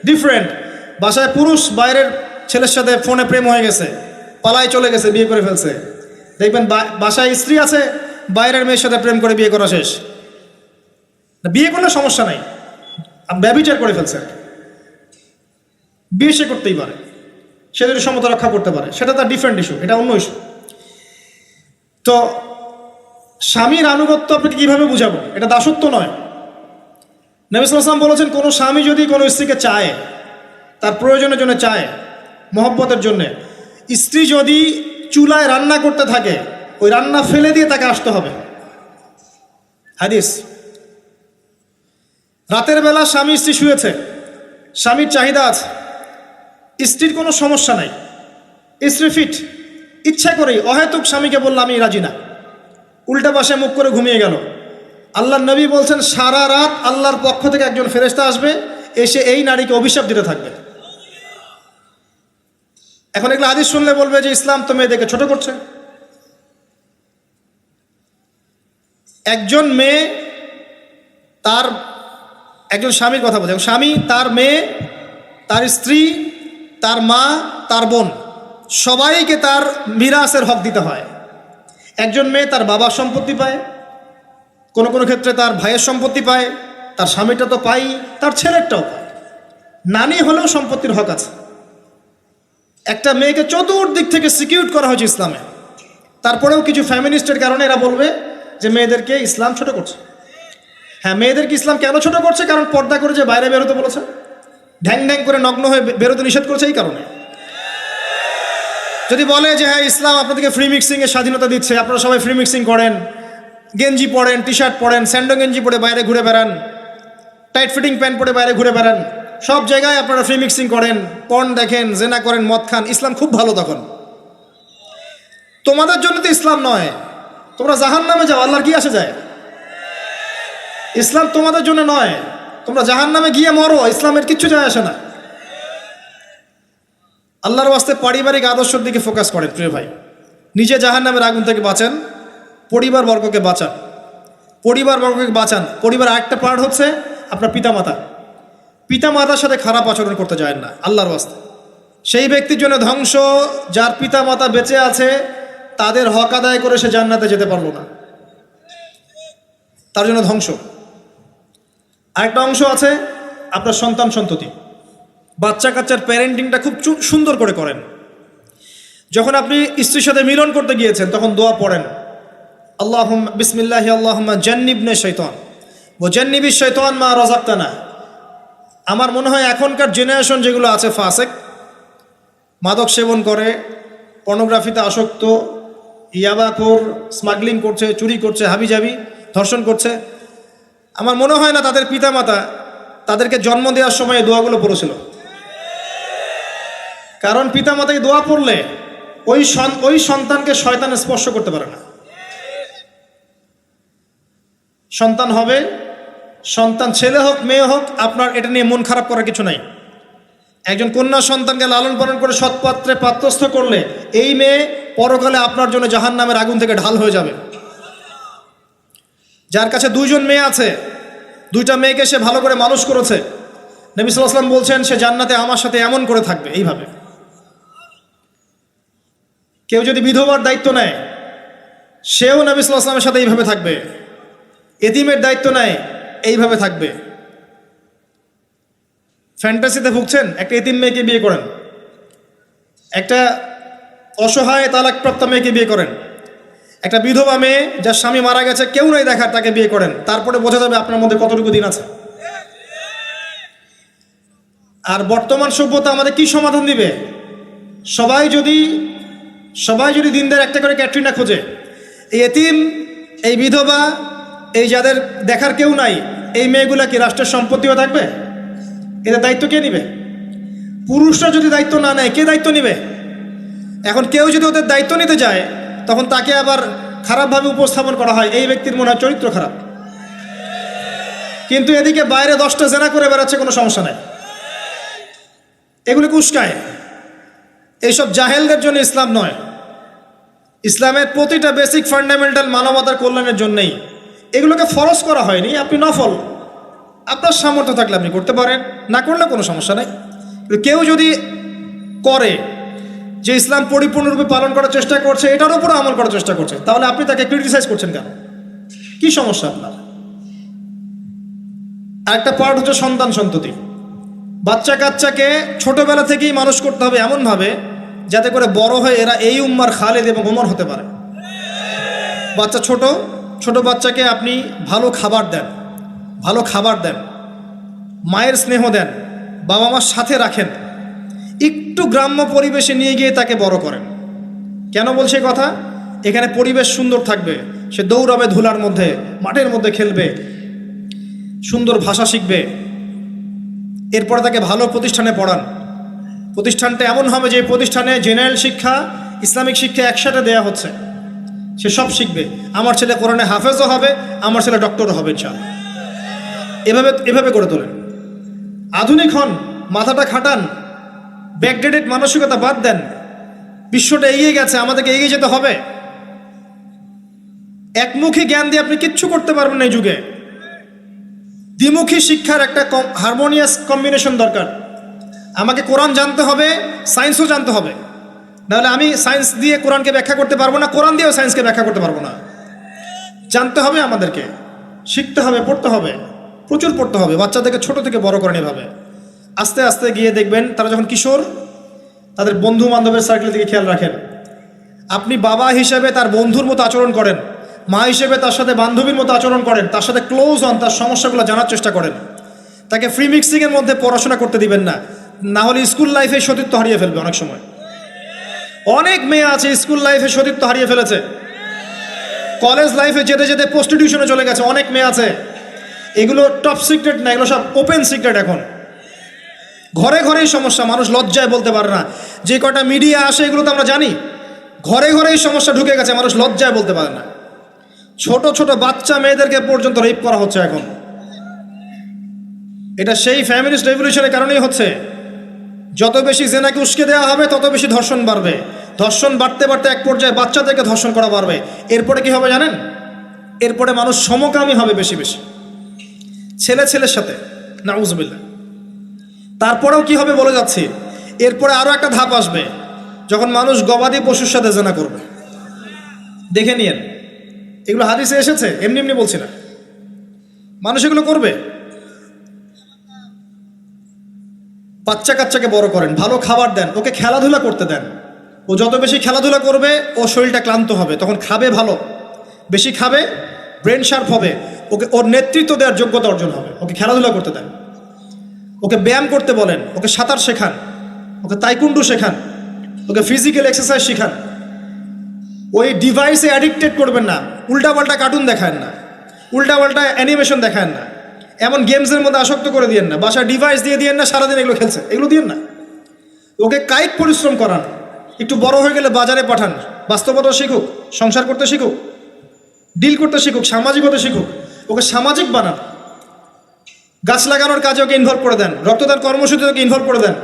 ডিফারেন্ট। বাসায় পুরুষ বাইরের ছেলের সাথে ফোনে প্রেম হয়ে গেছে, পালায় চলে গেছে, বিয়ে করে ফেলছে। দেখবেন বাসায় স্ত্রী আছে, বাইরের মেয়ের সাথে প্রেম করে বিয়ে করা শেষ। বিয়ে করলে সমস্যা নাই, ব্যভিচার করে ফেলছে। বিয়ে সে করতেই পারে, সে যদি সমতা রক্ষা করতে পারে, সেটা তার ডিফারেন্ট ইস্যু, এটা অন্য ইস্যু। তো স্বামীর আনুগত্য আপনাকে কিভাবে বুঝাবো? এটা দাসত্ব নয়। নবী সাল্লাল্লাহু আলাইহি ওয়াসাল্লাম বলেছেন, কোনো স্বামী যদি কোনো স্ত্রীকে চায়, তার প্রয়োজনের জন্য চায়, মহব্বতের জন্যে, স্ত্রী যদি চুলায় রান্না করতে থাকে, ওই রান্না ফেলে দিয়ে তাকে আসতে হবে। হাদিস। রাতের বেলা স্বামী স্ত্রী শুয়েছে, স্বামীর চাহিদা আছে, স্ত্রীর কোনো সমস্যা নাই, স্ত্রী ফিট, ইচ্ছা করেই অহেতুক স্বামীকে বলল আমি রাজি না, উল্টা পাশে মুখ করে ঘুমিয়ে গেল। আল্লাহর নবী বলছেন, সারা রাত আল্লাহর পক্ষ থেকে একজন ফেরেশতা আসবে, এসে এই নারীকে অভিশাপ দিতে থাকবে। এখন এগুলো হাদিস শুনলে বলবে যে ইসলাম তো মেয়েদেরকে ছোট করছে। একজন মেয়ে তার, একজন স্বামীর কথা বলছে, স্বামী তার মেয়ে, তার স্ত্রী, তার মা, তার বোন, সবাইকে তার মিরাসের হক দিতে হয়। একজন মেয়ে তার বাবার সম্পত্তি পায়, কোনো কোনো ক্ষেত্রে তার ভাইয়ের সম্পত্তি পায়, তার স্বামীটা তো পায়, তার ছেলেরটাও পায়, নানি হলেও সম্পত্তির হক আছে। একটা মেয়েকে চতুর্দিক থেকে সিকিউর করা হয়েছে ইসলামে। তারপরেও কিছু ফ্যামিনিস্টের কারণে এরা বলবে যে মেয়েদেরকে ইসলাম ছোট করছে। হ্যাঁ, মেয়েদেরকে ইসলাম কেন ছোট করছে? কারণ পর্দা করে যে বাইরে বেরোতে বলেছে, ঢ্যাং ঢ্যাং করে নগ্ন হয়ে বেরোতে নিষেধ করেছে, এই কারণে। যদি বলে যে হ্যাঁ ইসলাম আপনাদেরকে ফ্রি মিক্সিংয়ের স্বাধীনতা দিচ্ছে, আপনারা সবাই ফ্রি মিক্সিং করেন, গেঞ্জি পরেন, টি শার্ট পরেন, স্যান্ডো গেঞ্জি পরে বাইরে ঘুরে বেড়ান, টাইট ফিটিং প্যান্ট পরে বাইরে ঘুরে বেড়ান, সব জায়গায় আপনারা ফ্রি মিক্সিং করেন, পর্ন দেখেন, জেনা করেন, মদ খান, ইসলাম খুব ভালো। তখন তোমাদের জন্য তো ইসলাম নয়, তোমরা জাহান্নামে যাও, আল্লাহর কি আসে যায়? ইসলাম তোমাদের জন্য নয়, তোমরা জাহান্নামে গিয়ে মরো, ইসলামের কিচ্ছু যায় আসে না। আল্লাহর ওয়াস্তে পারিবারিক আদর্শের দিকে ফোকাস করেন প্রিয় ভাই। নিজে জাহান্নামের আগুন থেকে বাঁচান, পরিবারবর্গকে বাঁচান, পরিবারবর্গকে বাঁচান। পরিবার আরেকটা পার্ট হচ্ছে আপনার পিতামাতা। পিতামাতার সাথে খারাপ আচরণ করতে যায় না আল্লাহর ওয়াস্তে। সেই ব্যক্তির জন্য ধ্বংস যার পিতামাতা বেঁচে আছে, তাদের হক আদায় করে সে জান্নাতে যেতে পারলো না, তার জন্য ধ্বংস। আরেকটা অংশ আছে আপনার সন্তান সন্ততি। বাচ্চা কাচ্চার প্যারেন্টিংটা খুব সুন্দর করে করেন। যখন আপনি স্ত্রীর সাথে মিলন করতে গিয়েছেন তখন দোয়া পড়েন, আল্লাহুম্মা বিসমিল্লাহি আল্লাহুম্মা জান্নিবনা শাইতান ওয়া জান্নিবিশ শাইতান মা রাযাকতানা। আমার মনে হয় এখনকার জেনারেশন যেগুলো আছে ফাসেক, মাদক সেবন করে, পর্নোগ্রাফিতে আসক্ত, ইয়াবাখোর, স্মাগলিং করছে, চুরি করছে, হাবিজাবি, ধর্ষণ করছে, আমার মনে হয় না তাদের পিতামাতা তাদেরকে জন্ম দেওয়ার সময় এই দোয়াগুলো পড়েছিল। কারণ পিতামাতাকে দোয়া পড়লে ওই সন্তানকে শয়তান স্পর্শ করতে পারে না। সন্তান হবে, সন্তান ছেলে হোক মেয়ে হোক, আপনার এটা নিয়ে মন খারাপ করার কিছু নাই। একজন কন্যা সন্তানকে লালন পালন করে সৎপাত্রে পাত্রস্থ করলে এই মেয়ে পরকালে আপনার জন্য জাহান্নামের আগুন থেকে ঢাল হয়ে যাবে। যার কাছে দুইজন মেয়ে আছে, দুইটা মেয়েকে সে ভালো করে মানুষ করেছে, নবী সাল্লাল্লাহু আলাইহি ওয়াসাল্লাম বলছেন সে জান্নাতে আমার সাথে এমন করে থাকবে, এইভাবে। কেউ যদি বিধবার দায়িত্ব নেয়, সেও নবী সাল্লাল্লাহু আলাইহি ওয়াসাল্লামের সাথে এইভাবে থাকবে। এতিমের দায়িত্ব নেয়, এইভাবে থাকবে। ফ্যান্টাসিতে ভুগছেন, একটা এতিম মেয়েকে বিয়ে করেন, একটা অসহায় তালাকপ্রাপ্ত মেয়েকে বিয়ে করেন, একটা বিধবা মেয়ে যার স্বামী মারা গেছে, কেউ নাই দেখার, তাকে বিয়ে করেন, তারপরে বোঝা যাবে আপনার মধ্যে কতটুকু দিন আছে। আর বর্তমান সভ্যতা আমাদের কি সমাধান দিবে? সবাই যদি দিনদের একটা করে ক্যাটরিনা খোঁজে, এই এতিম, এই বিধবা, এই যাদের দেখার কেউ নাই, এই মেয়েগুলা কি রাষ্ট্রের সম্পত্তিও থাকবে? এদের দায়িত্ব কে নিবে? পুরুষরা যদি দায়িত্ব না নেয়, কে দায়িত্ব নিবে? এখন কেউ যদি ওদের দায়িত্ব নিতে যায়, তখন তাকে আবার খারাপভাবে উপস্থাপন করা হয়, এই ব্যক্তির মনে হয় চরিত্র খারাপ। কিন্তু এদিকে বাইরে 10টা জেনা করে বেড়াচ্ছে, কোনো সমস্যা নাই। এগুলি উস্কায়। এইসব জাহেলদের জন্য ইসলাম নয়। ইসলামের প্রতিটা বেসিক ফান্ডামেন্টাল মানবতার কল্যাণের জন্যই। এগুলোকে ফরজ করা হয়নি, আপনি নফল, আপনার সামর্থ্য থাকলে আপনি করতে পারেন, না করলে কোনো সমস্যা নেই। কেউ যদি করে যে ইসলাম পরিপূর্ণরূপে পালন করার চেষ্টা করছে, এটার উপরে আমল করার চেষ্টা করছে, তাহলে আপনি তাকে ক্রিটিসাইজ করছেন কেন? কি সমস্যা আপনার? আরেকটা পার্ট হচ্ছে সন্তান সন্ততি। বাচ্চা কাচ্চাকে ছোটবেলা থেকেই মানুষ করতে হবে এমনভাবে যাতে করে বড় হয়ে এরা এই উম্মার খালেদ এবং ওমর হতে পারে। বাচ্চা ছোট বাচ্চাকে আপনি ভালো খাবার দেন, মায়ের স্নেহ দেন, বাবা মার সাথে রাখেন, একটু গ্রাম্য পরিবেশে নিয়ে গিয়ে তাকে বড় করেন। কেন বলছে কথা? এখানে পরিবেশ সুন্দর থাকবে, সে দৌড়াবে ধুলার মধ্যে, মাঠের মধ্যে খেলবে, সুন্দর ভাষা শিখবে। এরপরে তাকে ভালো প্রতিষ্ঠানে পড়ান। প্রতিষ্ঠানটা এমন হবে যে প্রতিষ্ঠানে জেনারেল শিক্ষা, ইসলামিক শিক্ষা একসাথে দেয়া হচ্ছে, সে সব শিখবে। আমার ছেলে কোরআনে হাফেজও হবে, আমার ছেলে ডক্টরও হবে ইনশাআল্লাহ। এভাবে করে তোলেন। আধুনিক হন, মাথাটা খাটান, ব্যাকডেটেড মানসিকতা বাদ দেন। বিশ্বটা এগিয়ে গেছে, আমাদেরকে এগিয়ে যেতে হবে। একমুখী জ্ঞান দিয়ে আপনি কিচ্ছু করতে পারবেন না এই যুগে। দ্বিমুখী শিক্ষার একটা হারমোনিয়াস কম্বিনেশন দরকার। আমাকে কোরআন জানতে হবে, সায়েন্সও জানতে হবে, নাহলে আমি সায়েন্স দিয়ে কোরআনকে ব্যাখ্যা করতে পারবো না, কোরআন দিয়েও সায়েন্সকে ব্যাখ্যা করতে পারবো না। জানতে হবে, আমাদেরকে শিখতে হবে, পড়তে হবে, প্রচুর পড়তে হবে। বাচ্চাদেরকে ছোট থেকে বড় করেন এভাবে। আস্তে আস্তে গিয়ে দেখবেন তারা যখন কিশোর, তাদের বন্ধু বান্ধবের সার্কেলের দিকে খেয়াল রাখেন। আপনি বাবা হিসেবে তার বন্ধুর মতো আচরণ করেন, মা হিসেবে তার সাথে বান্ধবীর মতো আচরণ করেন, তার সাথে ক্লোজ হন, তার সমস্যাগুলো জানার চেষ্টা করেন। তাকে ফ্রি মিক্সিংয়ের মধ্যে পড়াশোনা করতে দিবেন না, না হলে স্কুল লাইফে সতীত্ব হারিয়ে ফেলবে। অনেক সময় অনেক মেয়ে আছে স্কুল লাইফে সতীত্ব হারিয়ে ফেলেছে, কলেজ লাইফে যেতে যেতে প্রস্টিটিউশনে চলে গেছে, অনেক মেয়ে আছে। এগুলো টপ সিক্রেট না, এগুলো সব ওপেন সিক্রেট। এখন ঘরে ঘরেই সমস্যা, মানুষ লজ্জায় বলতে পারে না। যে কটা মিডিয়া আসে এগুলো তো আমরা জানি, ঘরে ঘরেই সমস্যা ঢুকে গেছে, মানুষ লজ্জায় বলতে পারে না। ছোট ছোট বাচ্চা মেয়েদেরকে পর্যন্ত রেপ করা হচ্ছে এখন। এটা সেই ফ্যামিলিস্ট রেভলিউশনের কারণেই হচ্ছে। যত বেশি জেনাকে উস্কে দেওয়া হবে তত বেশি ধর্ষণ বাড়বে। ধর্ষণ বাড়তে বাড়তে এক পর্যায়ে বাচ্চাদেরকে ধর্ষণ করা বাড়বে। এরপরে কি হবে জানেন? এরপরে মানুষ সমকামী হবে বেশি বেশি, ছেলে ছেলের সাথে, নাউজুবিল্লাহ। তারপরেও কি হবে বলে যাচ্ছি, এরপরে আরও একটা ধাপ আসবে, যখন মানুষ গবাদি পশুর সাথে জেনা করবে। দেখে নিয়েন, এগুলো হাদিসে এসেছে, এমনি এমনি বলছি না। মানুষ এগুলো করবে। বাচ্চা কাচ্চাকে বড় করেন, ভালো খাবার দেন, ওকে খেলাধুলা করতে দেন। ও যত বেশি খেলাধুলা করবে ও শরীরটা ক্লান্ত হবে, তখন খাবে ভালো, বেশি খাবে, ব্রেন শার্প হবে, ওকে ওর নেতৃত্ব দেওয়ার যোগ্যতা অর্জন হবে। ওকে খেলাধুলা করতে দেন, ওকে ব্যায়াম করতে বলেন, ওকে সাঁতার শেখান, ওকে তাইকুন্ডু শেখান, ওকে ফিজিক্যাল এক্সারসাইজ শেখান। ওই ডিভাইসে অ্যাডিক্টেড করবেন না, উল্টাপাল্টা কার্টুন দেখান না, উল্টাপাল্টা অ্যানিমেশন দেখান না, এমন গেমসের মধ্যে আসক্ত করে দিয়েন না, বাসায় ডিভাইস দিয়ে দিয়েন না, সারাদিন এগুলো খেলছে, এগুলো দিয়েন না। ওকে কায়িক পরিশ্রম করান, একটু বড় হয়ে গেলে বাজারে পাঠান, বাস্তবতা শিখুক, সংসার করতে শিখুক, ডিল করতে শিখুক, সামাজিকতা শিখুক। ওকে সামাজিক বানান, গাছ লাগানোর কাজে ওকে ইনভলভ করে দেন, রক্তদান কর্মসূচিতে ওকে ইনভলভ করে দেন,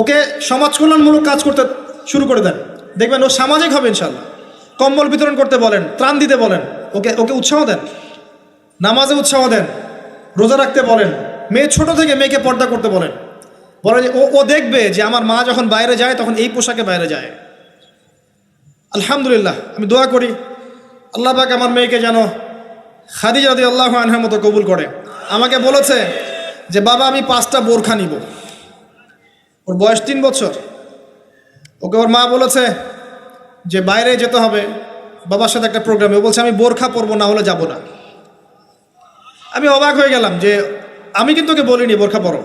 ওকে সমাজ কল্যাণমূলক কাজ করতে শুরু করে দেন। দেখবেন ও সামাজিক হবে ইনশাল্লাহ। কম্বল বিতরণ করতে বলেন, ত্রাণ দিতে বলেন, ওকে ওকে উৎসাহ দেন, নামাজে উৎসাহ দেন, রোজা রাখতে বলেন। মেয়ে ছোট থেকে মেয়েকে পর্দা করতে বলেন, বলেন যে ও দেখবে যে আমার মা যখন বাইরে যায় তখন এই পোশাকে বাইরে যায়। আলহামদুলিল্লাহ, আমি দোয়া করি আল্লাহ পাক আমার মেয়েকে যেন খাদিজা রাদিয়াল্লাহু আনহার মতো কবুল করে। আমাকে বলেছে যে বাবা আমি 5টা বোরখা নিব। ওর বয়স 3 বছর। ওকে ওর মা বলেছে যে বাইরে যেতে হবে বাবার সাথে একটা প্রোগ্রামে। ও বলছে আমি বোরখা পরবো, না হলে যাব না। আমি অবাক হয়ে গেলাম যে আমি কিন্তু ওকে বলিনি বোরখা পরো।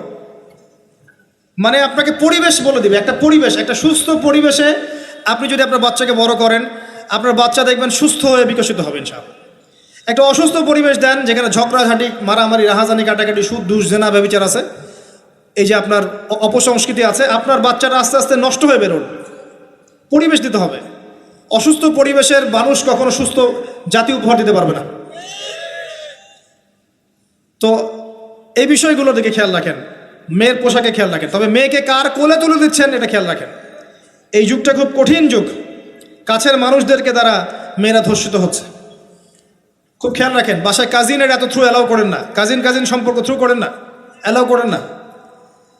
মানে আপনাকে পরিবেশ বলে দিবে, একটা পরিবেশ, একটা সুস্থ পরিবেশে আপনি যদি আপনার বাচ্চাকে বড় করেন, আপনার বাচ্চা দেখবেন সুস্থ হয়ে বিকশিত হবে ইনশাআল্লাহ। একটা অসুস্থ পরিবেশ দেন যেখানে ঝগড়াঝাঁটি, মারামারি, রাহাজানি, কাটাকাটি, সুদ, দুষ, জেনা, ব্যভিচার আছে, এই যে আপনার অপসংস্কৃতি আছে, আপনার বাচ্চাটা আস্তে আস্তে নষ্ট হয়ে বেরোন। পরিবেশ দিতে হবে। অসুস্থ পরিবেশের মানুষ কখনো সুস্থ জাতি উপহার দিতে পারবে না। তো এই বিষয়গুলোর দিকে খেয়াল রাখেন, মেয়ের পোশাকে খেয়াল রাখেন, তবে মেয়েকে কার কোলে তুলে দিচ্ছেন এটা খেয়াল রাখেন। এই যুগটা খুব কঠিন যুগ, কাছের মানুষদেরকে দ্বারা মেয়েরা ধর্ষিত হচ্ছে, খুব খেয়াল রাখেন। বাসায় কাজিনের এত থ্রু অ্যালাউ করেন না, কাজিন সম্পর্ক থ্রু করেন না, অ্যালাউ করেন না।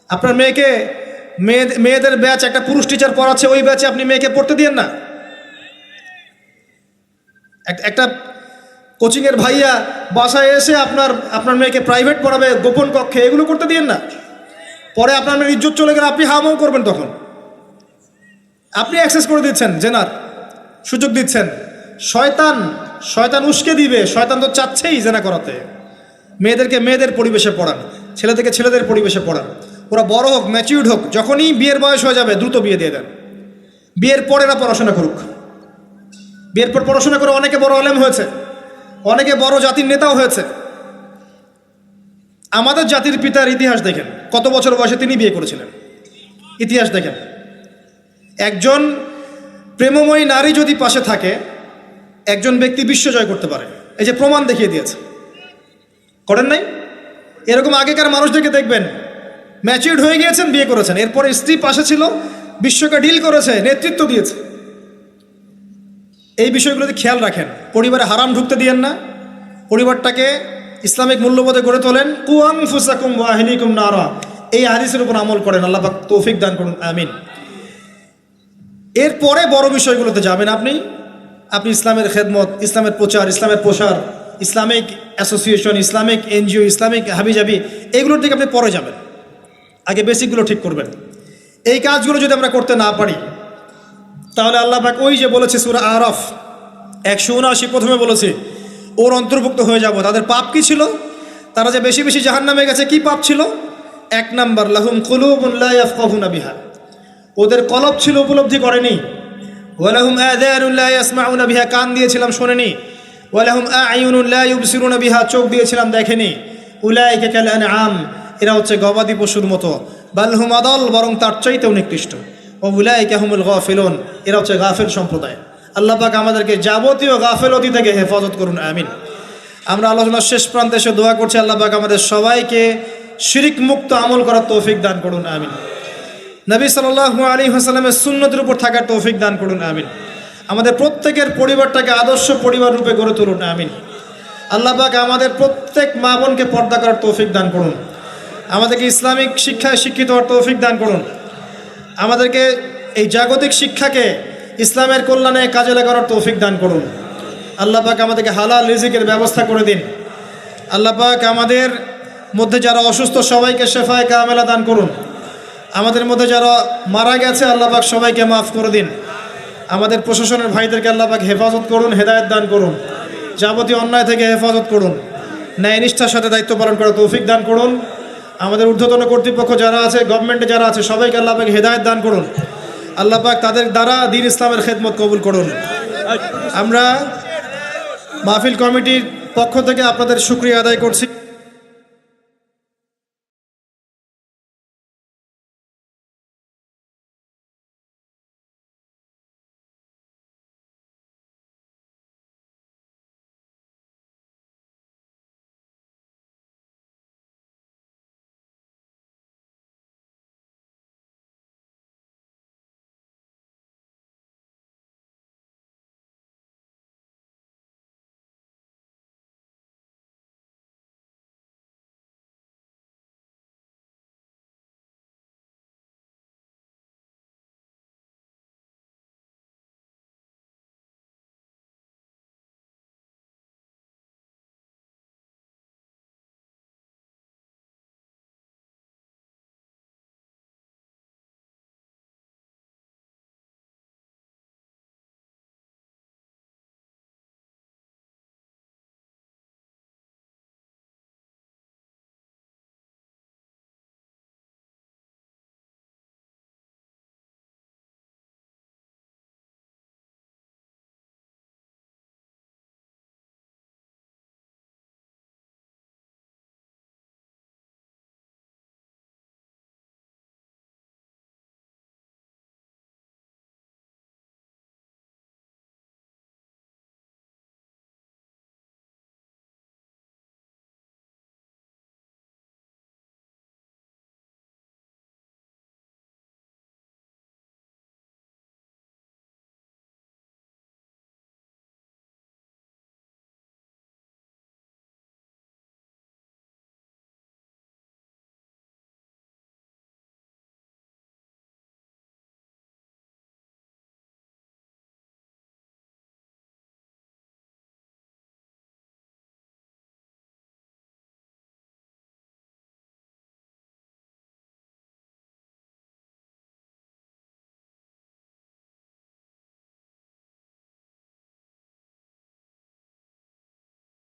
আপনার মেয়েকে মেয়েদের ব্যাচ একটা পুরুষ টিচার পড়াচ্ছে, ওই ব্যাচে আপনি মেয়েকে পড়তে দিয়েন না। একটা কোচিংয়ের ভাইয়া বাসায় এসে আপনার মেয়েকে প্রাইভেট পড়াবে গোপন কক্ষে, এগুলো করতে দিয়েন না। পরে আপনার মেয়ের ইজ্জত চলে গেলে আপনি হামাও করবেন, তখন আপনি অ্যাক্সেস করে দিচ্ছেন, জেনার সুযোগ দিচ্ছেন। শয়তান উস্কে দিবে, শয়তান তো চাচ্ছেই জেনা করাতে। মেয়েদেরকে মেয়েদের পরিবেশে পড়ান। ছেলেদেরকে ছেলেদের পরিবেশে পড়ান। ওরা বড় হোক, ম্যাচিউর্ড হোক, যখনই বিয়ের বয়স হয়ে যাবে দ্রুত বিয়ে দিয়ে দেন। বিয়ের পর এরা পড়াশোনা করুক। বিয়ের পর পড়াশোনা করে অনেকে বড় আলেম হয়েছে, অনেকে বড় জাতির নেতাও হয়েছে। আমাদের জাতির পিতার ইতিহাস দেখেন, কত বছর বয়সে তিনি বিয়ে করেছিলেন, ইতিহাস দেখেন। একজন প্রেমময়ী নারী যদি পাশে থাকে, একজন ব্যক্তি বিশ্ব জয় করতে পারে। এই যে প্রমাণ দেখিয়ে দিয়েছে, করেন নাই? এরকম আগেকার মানুষদেরকে দেখবেন, ম্যাচিউরড হয়ে গিয়েছেন, বিয়ে করেছেন, এরপরে স্ত্রী পাশে ছিল, বিশ্বকে ডিল করেছে, নেতৃত্ব দিয়েছে। এই বিষয়গুলোতে খেয়াল রাখেন। পরিবারে হারাম ঢুকতে দিয়েন না। পরিবারটাকে ইসলামিক মূল্যবোধে গড়ে তোলেন। কু আনফুসাকুম ওয়া আহলিকুম নারা, এই হাদিসের উপর আমল করেন। আল্লাহ পাক তৌফিক দান করুন, আমিন। এরপরে বড় বিষয়গুলোতে যাবেন আপনি ইসলামের খেদমত, ইসলামের প্রচার, ইসলামের প্রসার, Islamic association, Islamic NGO, Islamic হাবিজাবি, এগুলোর দিকে আপনি পরে যাবেন। আগে বেসিকগুলো ঠিক করবেন। এই কাজগুলো যদি আমরা করতে না পারি, তাহলে আল্লাহ পাক ওই যে বলেছে সূরা আরাফ 179 প্রথমে বলেছে, ওর অন্তর্ভুক্ত হয়ে যাব। তাদের পাপ কি ছিল? তারা যে বেশি বেশি জাহান্নামে গেছে, কি পাপ ছিল? 1 নাম্বার, লাহুম কুলুবুন লা ইয়াফকাহুনা বিহা, ওদের কলব ছিল, উপলব্ধি করেনি। ওয়ালাহুম আযানুন লা ইয়াসমাউনা বিহা, কান দিয়েছিলাম শোনেনি। ওয়ালাহুম আ'য়ুনুন লা ইউবসিরুনা বিহা, চোখ দিয়েছিলাম দেখেনি। উলাইকা কাল আনআম, এরা হচ্ছে গবাদি পশুর মতো। বাল হুম আদাল, বরং তার চাইতেও নিকৃষ্ট। ও উলাইকা হুমুল গাফিলুন, এরা হচ্ছে গাফিল সম্প্রদায়। আল্লাহ পাক আমাদেরকে যাবতীয় গাফিলতি থেকে হেফাজত করুন, আমিন। আমরা আলোচনার শেষ প্রান্তে এসে দোয়া করছি, আল্লাহ পাক আমাদের সবাইকে শিরিক মুক্ত আমল করার তৌফিক দান করুন, আমিন। নবী সাল্লাল্লাহু আলাইহি ওয়াসাল্লামের সুন্নতের উপর থাকার তৌফিক দান করুন, আমিন। আমাদের প্রত্যেকের পরিবারটাকে আদর্শ পরিবার রূপে গড়ে তুলুন, আমিন। আল্লাহ পাক আমাদের প্রত্যেক মা বোনকে পর্দা করার তৌফিক দান করুন। আমাদেরকে ইসলামিক শিক্ষায় শিক্ষিত হওয়ার তৌফিক দান করুন। আমাদেরকে এই জাগতিক শিক্ষাকে ইসলামের কল্যাণে কাজে লাগানোর তৌফিক দান করুন। আল্লাহ পাক আমাদেরকে হালাল রিজিকের ব্যবস্থা করে দিন। আল্লাহ পাক আমাদের মধ্যে যারা অসুস্থ সবাইকে শেফায়ে কামেলা দান করুন। আমাদের মধ্যে যারা মারা গেছে আল্লাহ পাক সবাইকে মাফ করে দিন। আমাদের প্রশাসনের ভাইদেরকে আল্লাহ পাক হেফাজত করুন, হেদায়েত দান করুন, যাবতীয় অন্যায় থেকে হেফাজত করুন, ন্যায় নিষ্ঠার সাথে দায়িত্ব পালন করার তৌফিক দান করুন। আমাদের ঊর্ধ্বতন কর্তৃপক্ষ যারা আছে, গভর্নমেন্টে যারা আছে, সবাইকে আল্লাহ পাক হেদায়েত দান করুন। আল্লাহ পাক তাদের দ্বারা দ্বীন ইসলামের খেদমত কবুল করুন। আমরা মাহফিল কমিটির পক্ষ থেকে আপনাদের শুকরিয়া আদায় করছি।